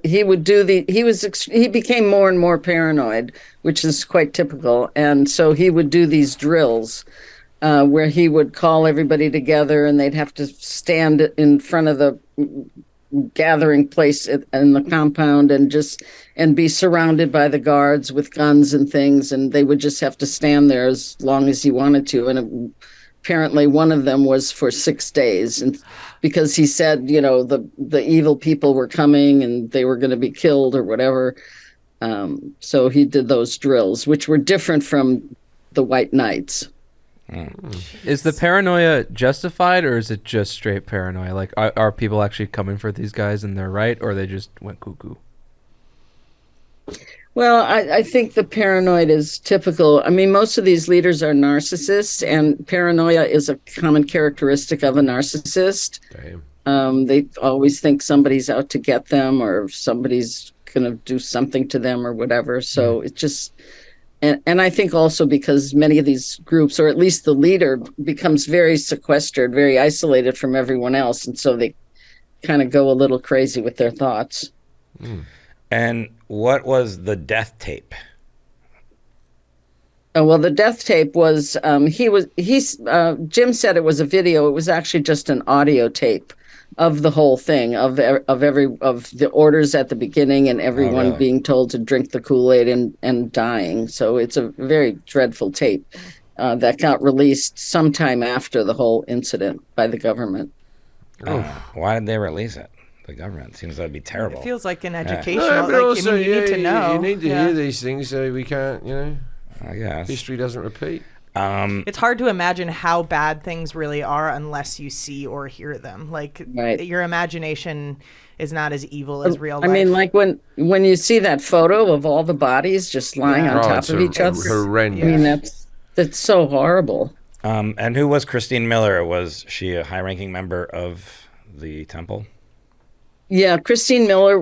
he became more and more paranoid, which is quite typical, and so he would do these drills where he would call everybody together, and they'd have to stand in front of the gathering place in the compound and be surrounded by the guards with guns and things, and they would just have to stand there as long as he wanted to. And apparently one of them was for 6 days, and because he said, the evil people were coming and they were going to be killed or whatever. So he did those drills, which were different from the White Knights. Is the paranoia justified, or is it just straight paranoia? Like, are people actually coming for these guys and they're right, or they just went cuckoo? Well, I think the paranoid is typical. I mean, most of these leaders are narcissists, and paranoia is a common characteristic of a narcissist. Damn. They always think somebody's out to get them, or somebody's going to do something to them or whatever. So it just... And I think also because many of these groups, or at least the leader, becomes very sequestered, very isolated from everyone else. And so they kind of go a little crazy with their thoughts. And what was the death tape? Well, the death tape was, Jim said it was a video. It was actually just an audio tape of the whole thing, of the orders at the beginning, and everyone being told to drink the Kool-Aid and dying. So it's a very dreadful tape that got released sometime after the whole incident by the government. Why did they release it? The government seems that'd be terrible. It feels like an educational. No, but also, you need to know. You need to hear these things so we can't, I guess history doesn't repeat. It's hard to imagine how bad things really are unless you see or hear them. Your imagination is not as evil as real life. I mean, like when you see that photo of all the bodies just lying on top of each other. Horrendous. I mean, that's so horrible. And who was Christine Miller? Was she a high-ranking member of the temple? Yeah, Christine Miller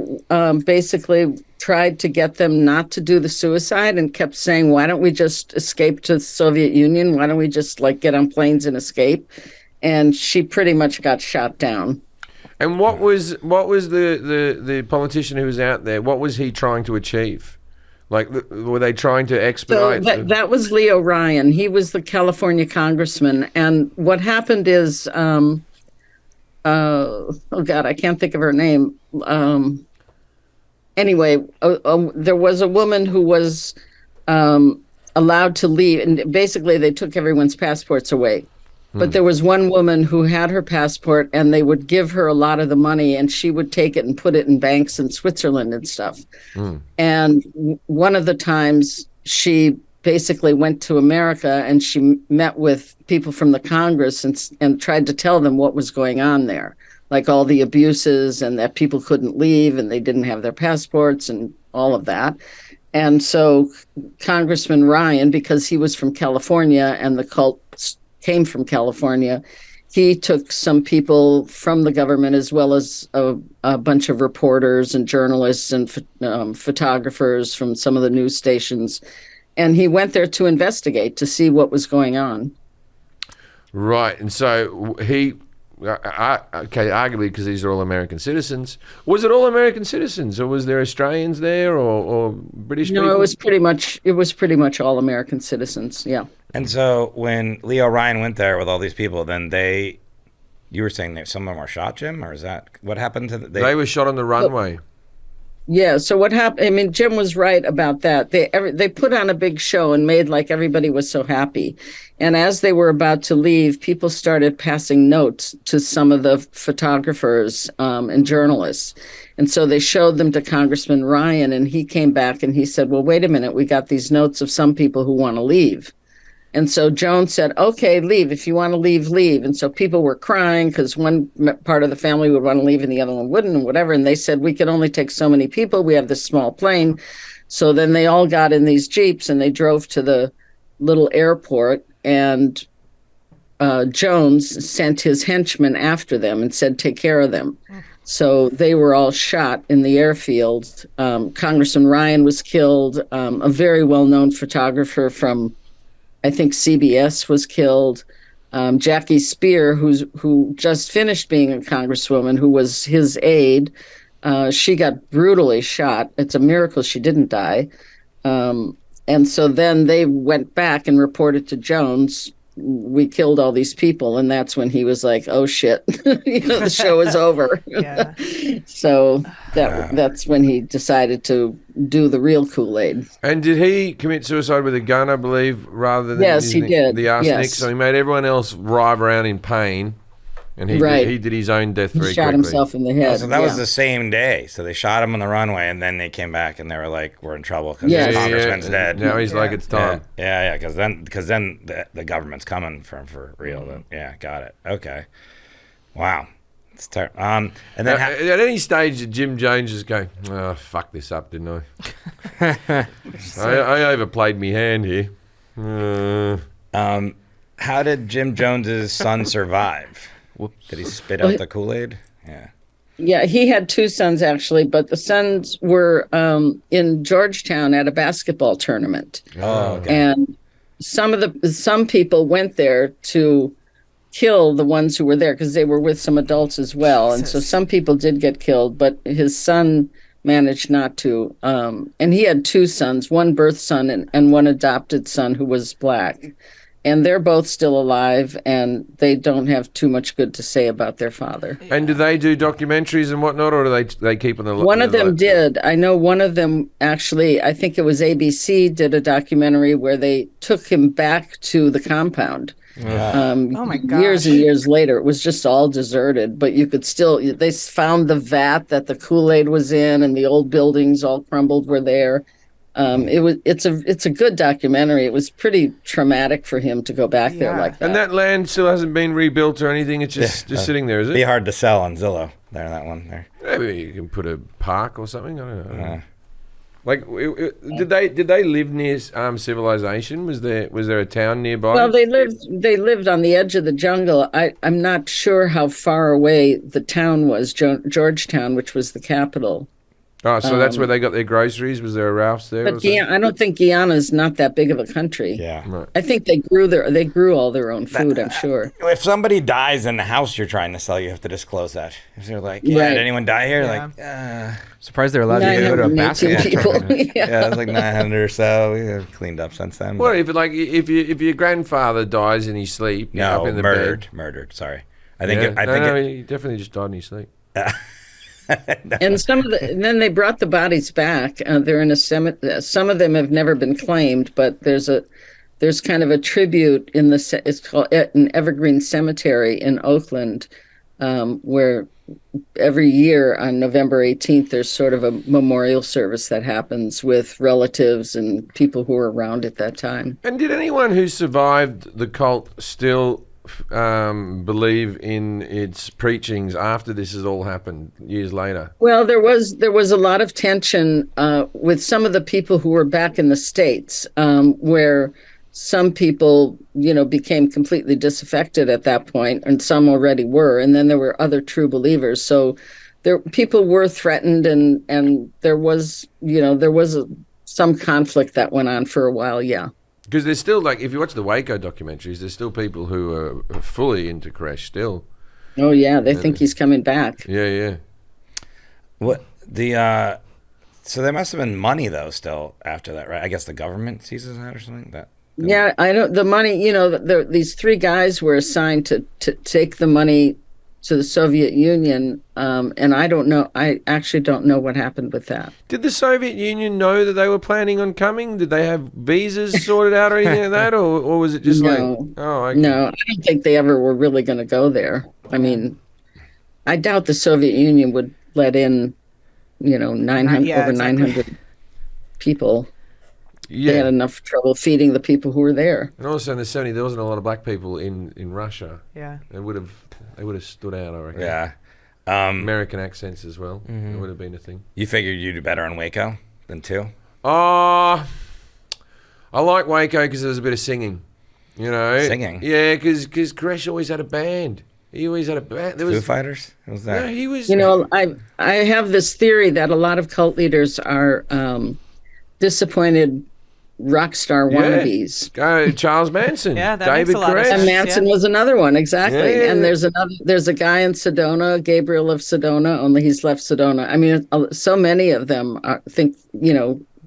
basically tried to get them not to do the suicide and kept saying, why don't we just escape to the Soviet Union? Why don't we just get on planes and escape? And she pretty much got shot down. And what was the politician who was out there, what was he trying to achieve? Were they trying to expedite? So that was Leo Ryan. He was the California congressman. And what happened is... oh God, I can't think of her name. Anyway, there was a woman who was allowed to leave. And basically, they took everyone's passports away. But there was one woman who had her passport, and they would give her a lot of the money, and she would take it and put it in banks in Switzerland and stuff. And one of the times she basically went to America, and she met with people from the Congress and tried to tell them what was going on there, like all the abuses and that people couldn't leave and they didn't have their passports and all of that. And so Congressman Ryan, because he was from California and the cult came from California, he took some people from the government as well as a bunch of reporters and journalists and photographers from some of the news stations. And he went there to investigate, to see what was going on. Right. And so he, okay, arguably because these are all American citizens. Was it all American citizens, or was there Australians there, or British people? No, it was pretty much all American citizens, yeah. And so when Leo Ryan went there with all these people, then you were saying that some of them were shot, Jim, or is that what happened to they were shot on the runway. Yeah, so what happened, I mean, Jim was right about that. They put on a big show and made like everybody was so happy. And as they were about to leave, people started passing notes to some of the photographers and journalists. And so they showed them to Congressman Ryan, and he came back and he said, well, wait a minute, we got these notes of some people who want to leave. And so Jones said, okay, leave. If you want to leave, leave. And so people were crying because one part of the family would want to leave and the other one wouldn't and whatever. And they said, we can only take so many people. We have this small plane. So then they all got in these Jeeps and they drove to the little airport. And Jones sent his henchmen after them and said, take care of them. So they were all shot in the airfield. Congressman Ryan was killed. A very well-known photographer from, I think, CBS was killed. Jackie Spear, who just finished being a congresswoman, who was his aide, she got brutally shot. It's a miracle she didn't die. And so then they went back and reported to Jones, we killed all these people. And that's when he was like, oh, shit, the show is over. Yeah. So that's when he decided to do the real Kool-Aid. And did he commit suicide with a gun, I believe, rather than yes, he did. the arsenic? Yes. So he made everyone else writhe around in pain, and he did his own death very quickly. He shot himself in the head. So that was the same day. So they shot him on the runway, and then they came back, and they were like, we're in trouble because the congressman's dead. Now he's like, it's time. Yeah, because then the government's coming for real. Then, yeah, got it. Okay. Wow. It's terrible. And then at any stage, did Jim Jones just go, oh, fuck this up, didn't I? I overplayed me hand here. How did Jim Jones's son survive? Whoops. Did he spit out the Kool-Aid? Yeah. Yeah, he had two sons, actually, but the sons were in Georgetown at a basketball tournament. Oh, okay. And some people went there to kill the ones who were there because they were with some adults as well. And so some people did get killed, but his son managed not to. And he had two sons, one birth son and one adopted son who was black. And they're both still alive, and they don't have too much good to say about their father. And do they do documentaries and whatnot, or do they keep on the? One of them did. I know one of them actually. I think it was ABC did a documentary where they took him back to the compound. Oh my gosh. Years and years later, it was just all deserted, but you could still. They found the vat that the Kool-Aid was in, and the old buildings all crumbled were there. It's a good documentary. It was pretty traumatic for him to go back there like that. And that land still hasn't been rebuilt or anything. It's just sitting there, is it? Be hard to sell on Zillow. That one there. Maybe you can put a park or something. I don't know. Like, did they live near civilization? Was there a town nearby? Well, they lived on the edge of the jungle. I'm not sure how far away the town was, Georgetown, which was the capital. Oh, so that's where they got their groceries? Was there a Ralph's there? But I don't think Guyana's not that big of a country. Yeah. Right. I think they grew all their own food, I'm sure. If somebody dies in the house you're trying to sell, you have to disclose that. If they're like, did anyone die here? Yeah. Like, surprised they're allowed to go to a basketball tournament. Yeah, it's like 900 or so. We have cleaned up since then. Well, if your grandfather dies in his sleep, up in the murdered. bed. Murdered. Sorry. I think he definitely just died in his sleep. And then they brought the bodies back. They're in a cemetery. Some of them have never been claimed, but there's kind of a tribute it's called an Evergreen Cemetery in Oakland, where every year on November 18th, there's sort of a memorial service that happens with relatives and people who were around at that time. And did anyone who survived the cult still believe in its preachings after this has all happened years later? Well, there was a lot of tension with some of the people who were back in the States, where some people, became completely disaffected at that point, and some already were. And then there were other true believers. So people were threatened, and there was some conflict that went on for a while. Yeah. Because there's still, if you watch the Waco documentaries, there's still people who are fully into Koresh still. Oh yeah, they think he's coming back. Yeah. What so there must have been money though still after that, right? I guess the government seizes that or something. Yeah, I know the money. These three guys were assigned to take the money to the Soviet Union, and I don't know. I actually don't know what happened with that. Did the Soviet Union know that they were planning on coming? Did they have visas sorted out or anything like that, or was it just no, okay. No, I don't think they ever were really going to go there. I mean, I doubt the Soviet Union would let in, 900 people. Yeah. They had enough trouble feeding the people who were there. And also in the 70s, there wasn't a lot of black people in Russia. Yeah. They would have stood out, I reckon. Yeah. American accents as well. It would have been a thing. You figured you'd do better on Waco than 2? I like Waco because there was a bit of singing. Singing? Yeah, because Koresh always had a band. He always had a band. Foo Fighters? What was that? No, he was... I have this theory that a lot of cult leaders are disappointed rock star wannabes. Charles Manson. Yeah, that David makes a lot of Koresh. sense. And Manson was another one, exactly. Yeah. And there's a guy in Sedona, Gabriel of Sedona, only he's left Sedona. I mean, so many of them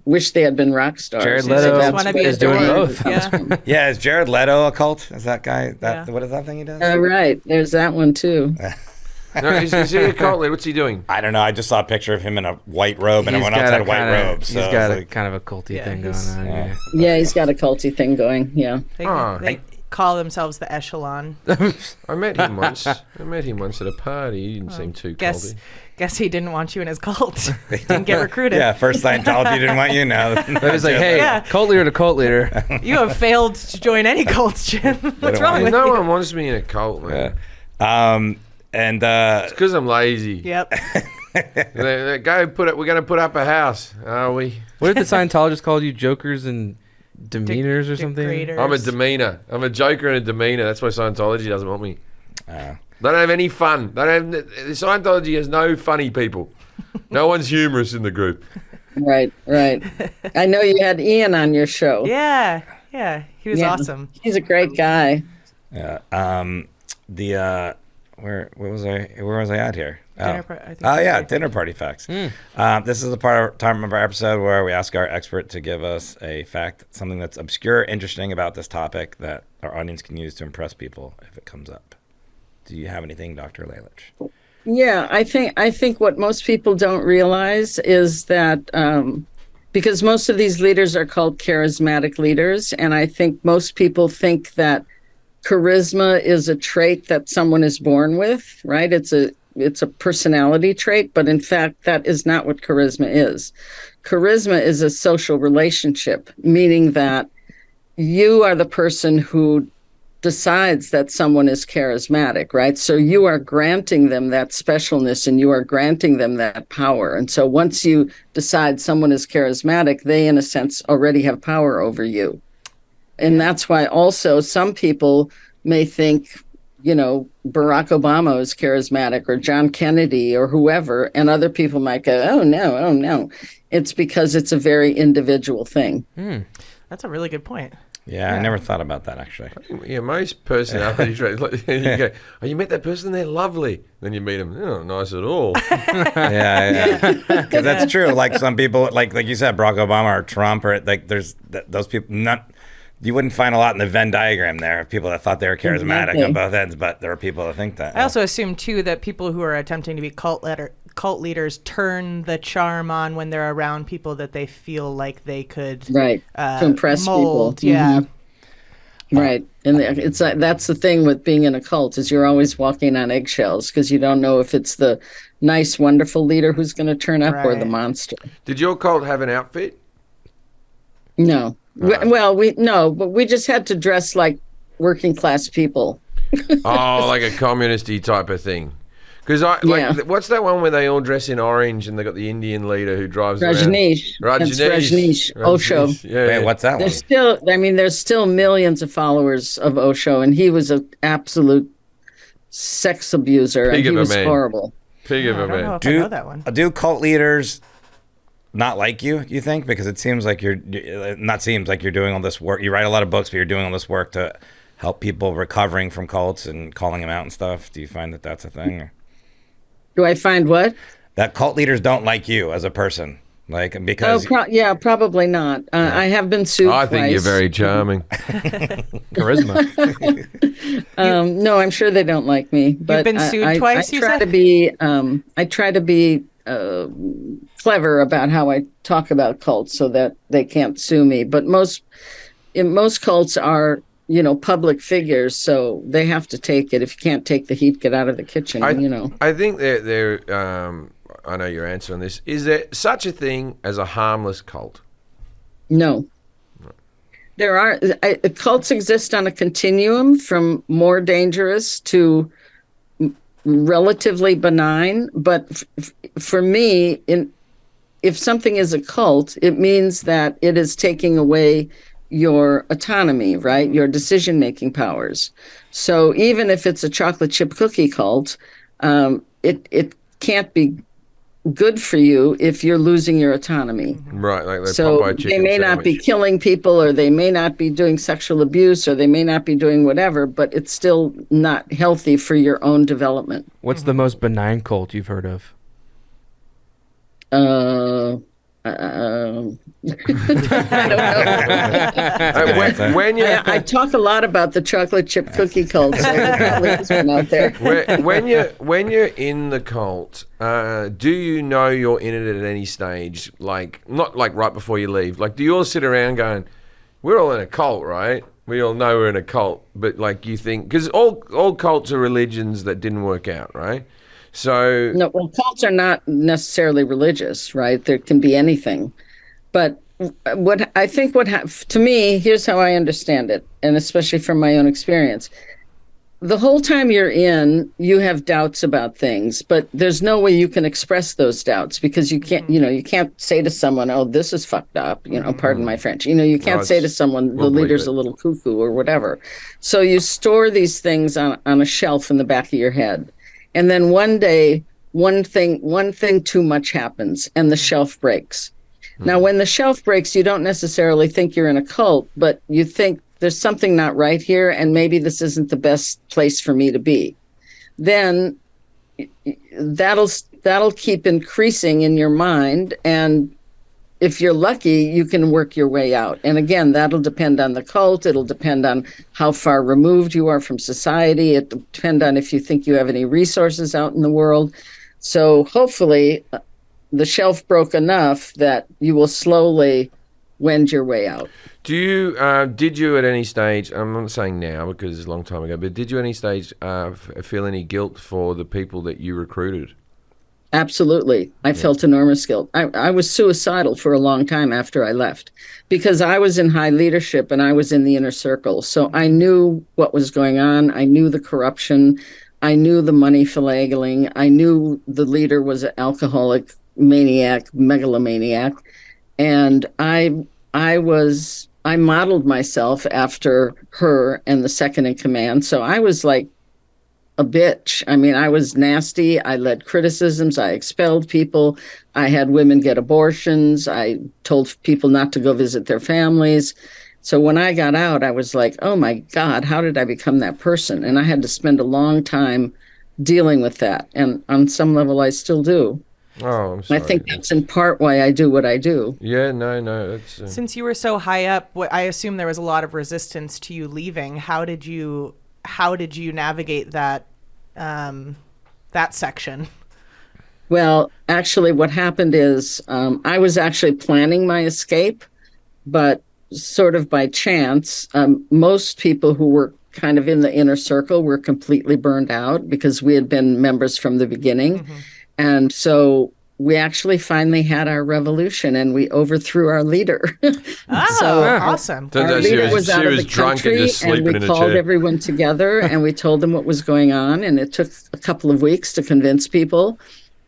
wish they had been rock stars. Jared So Leto that's wanna where be is doing the- both. Yeah. Yeah, is Jared Leto a cult? Is that guy? Yeah. What is that thing he does? Right. There's that one too. No, is he a cult leader? What's he doing? I don't know. I just saw a picture of him in a white robe, and everyone else had white robes. So He's got it's a kind of a culty Yeah, thing going he's- on. Yeah. Yeah, he's got a culty thing going. Yeah. They call themselves the Echelon. I met him once. at a party. He didn't seem too culty. Guess he didn't want you in his cult. Didn't get recruited. Yeah, first Scientology didn't want you now. It was like, hey, Yeah. cult leader to cult leader. You have failed to join any cults, Jim. What's wrong with No you? one wants me in a cult, man. Yeah. And It's because I'm lazy. Yep. We're going to put up a house, are we? What did the Scientologists call you? Jokers and demeanors or something? Degraders. I'm a demeanor. I'm a joker and a demeanor. That's why Scientology doesn't want me. They don't have any fun. Scientology has no funny people. No one's humorous in the group. Right. I know you had Ian on your show. Yeah. He was Yeah. awesome. He's a great guy. yeah, where was I at here? Dinner par- I think Oh that's yeah, right. dinner party facts. This is the time of our episode where we ask our expert to give us a fact, something that's obscure, interesting about this topic that our audience can use to impress people if it comes up. Do you have anything, Dr. Lalich? Yeah, I think what most people don't realize is that because most of these leaders are called charismatic leaders, and I think most people think that charisma is a trait that someone is born with, right? It's a personality trait, but in fact, that is not what charisma is. Charisma is a social relationship, meaning that you are the person who decides that someone is charismatic, right? So you are granting them that specialness and you are granting them that power. And so once you decide someone is charismatic, they, in a sense, already have power over you. And that's why also some people may think, Barack Obama is charismatic or John Kennedy or whoever, and other people might go, oh no. It's because it's a very individual thing. That's a really good point. Yeah, I never thought about that actually. Yeah, most personality traits. You go, oh, you met that person? They're lovely. Then you meet them. They're not nice at all. Yeah. Because that's true. Like some people, like you said, Barack Obama or Trump, or like there's those people. you wouldn't find a lot in the Venn diagram there of people that thought they were charismatic Exactly. on both ends, but there are people that think that. I also assume too that people who are attempting to be cult leaders turn the charm on when they're around people that they feel like they could to impress mold. people. Yeah. Right. And it's that's the thing with being in a cult is you're always walking on eggshells because you don't know if it's the nice, wonderful leader who's going to turn up or the monster. Did your cult have an outfit? No. Well, but we just had to dress like working class people. Oh, like a communist-y type of thing. Because what's that one where they all dress in orange and they got the Indian leader who drives Rajneesh. around? That's Rajneesh. Osho. Yeah. Wait, what's that one? There's still millions of followers of Osho, and he was an absolute sex abuser, and he was horrible. Pig of a man. I don't know if I know that one. Do cult leaders not like you think? Because it seems like you're doing all this work. You write a lot of books, but you're doing all this work to help people recovering from cults and calling them out and stuff. Do you find that that's a thing? Or? Do I find what? That cult leaders don't like you as a person. Like, because... probably not. I have been sued I think twice. you're very charming. Charisma. No, I'm sure they don't like me. But You've been sued twice, you said? I try to be clever about how I talk about cults so that they can't sue me. But most cults are, public figures, so they have to take it. If you can't take the heat, get out of the kitchen, I think they're I know your answer on this. Is there such a thing as a harmless cult? No. There are cults exist on a continuum from more dangerous to relatively benign. But for me, if something is a cult, it means that it is taking away your autonomy, right? Your decision-making powers. So even if it's a chocolate chip cookie cult, it can't be good for you if you're losing your autonomy. Right, like so Popeye chicken they may not be killing people, or they may not be doing sexual abuse, or they may not be doing whatever, but it's still not healthy for your own development. What's the most benign cult you've heard of? I don't know. I talk a lot about the chocolate chip cookie cult, so there probably is one out there. When you're in the cult, do you know you're in it at any stage? Like, not like right before you leave. Like, do you all sit around going, "We're all in a cult, right? We all know we're in a cult," but like you think, because all cults are religions that didn't work out, right? So no, well, cults are not necessarily religious, right? There can be anything, but to me, here's how I understand it, and especially from my own experience. The whole time you're in, you have doubts about things, but there's no way you can express those doubts because you can't, you can't say to someone, "Oh, this is fucked up," pardon my French. You can't say to someone, "The leader's a little cuckoo," or whatever. So you store these things on a shelf in the back of your head. And then one day, one thing too much happens and the shelf breaks. Now, when the shelf breaks, you don't necessarily think you're in a cult, but you think there's something not right here, and maybe this isn't the best place for me to be. Then that'll keep increasing in your mind, and if you're lucky, you can work your way out. And again, that'll depend on the cult. It'll depend on how far removed you are from society. It'll depend on if you think you have any resources out in the world. So hopefully the shelf broke enough that you will slowly wend your way out. Did you at any stage, I'm not saying now because it's a long time ago, but did you at any stage feel any guilt for the people that you recruited? Absolutely. I felt enormous guilt. I was suicidal for a long time after I left because I was in high leadership and I was in the inner circle. So I knew what was going on. I knew the corruption. I knew the money finagling. I knew the leader was an alcoholic maniac, megalomaniac. And I modeled myself after her and the second in command. So I was like a bitch. I mean, I was nasty. I led criticisms. I expelled people. I had women get abortions. I told people not to go visit their families. So when I got out, I was like, oh my God, how did I become that person? And I had to spend a long time dealing with that. And on some level, I still do. Oh, I'm sorry. I think that's in part why I do what I do. Yeah, no, that's... Since you were so high up, I assume there was a lot of resistance to you leaving. How did you navigate that section? Well, actually, what happened is I was actually planning my escape, but sort of by chance, most people who were kind of in the inner circle were completely burned out because we had been members from the beginning. Mm-hmm. And so we actually finally had our revolution and we overthrew our leader. Awesome. Our leader was out of the country and we called everyone together and we told them what was going on. And it took a couple of weeks to convince people.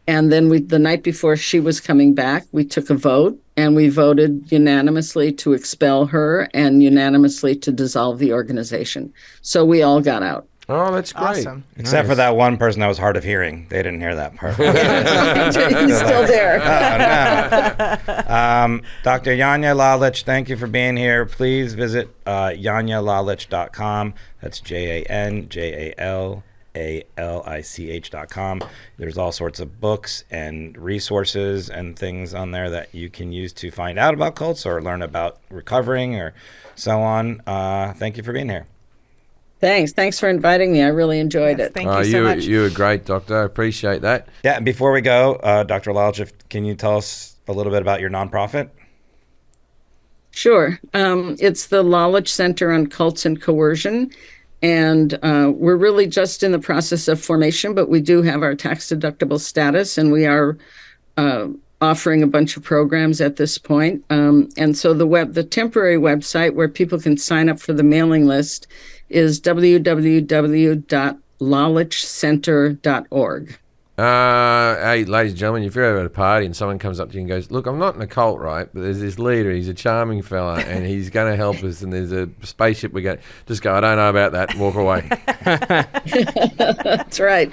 And then the night before she was coming back, we took a vote and we voted unanimously to expel her and unanimously to dissolve the organization. So we all got out. Oh, that's great. Awesome. Except for that one person that was hard of hearing. They didn't hear that part. He's still there. Oh, no. Dr. Janja Lalich, thank you for being here. Please visit janjalalich.com. That's JANJALALICH.com. There's all sorts of books and resources and things on there that you can use to find out about cults or learn about recovering or so on. Thank you for being here. Thanks for inviting me. I really enjoyed it. Thank you so much. You were great, Doctor. I appreciate that. Yeah, and before we go, Dr. Lalich, can you tell us a little bit about your nonprofit? Sure. It's the Lalich Center on Cults and Coercion. And we're really just in the process of formation, but we do have our tax-deductible status, and we are offering a bunch of programs at this point. And so the temporary website where people can sign up for the mailing list is www.lalichcenter.org. Hey, ladies and gentlemen, if you're ever at a party and someone comes up to you and goes, look, I'm not in a cult, right? But there's this leader, he's a charming fella, and he's going to help us, and there's a spaceship we got. Just go, I don't know about that, walk away. That's right.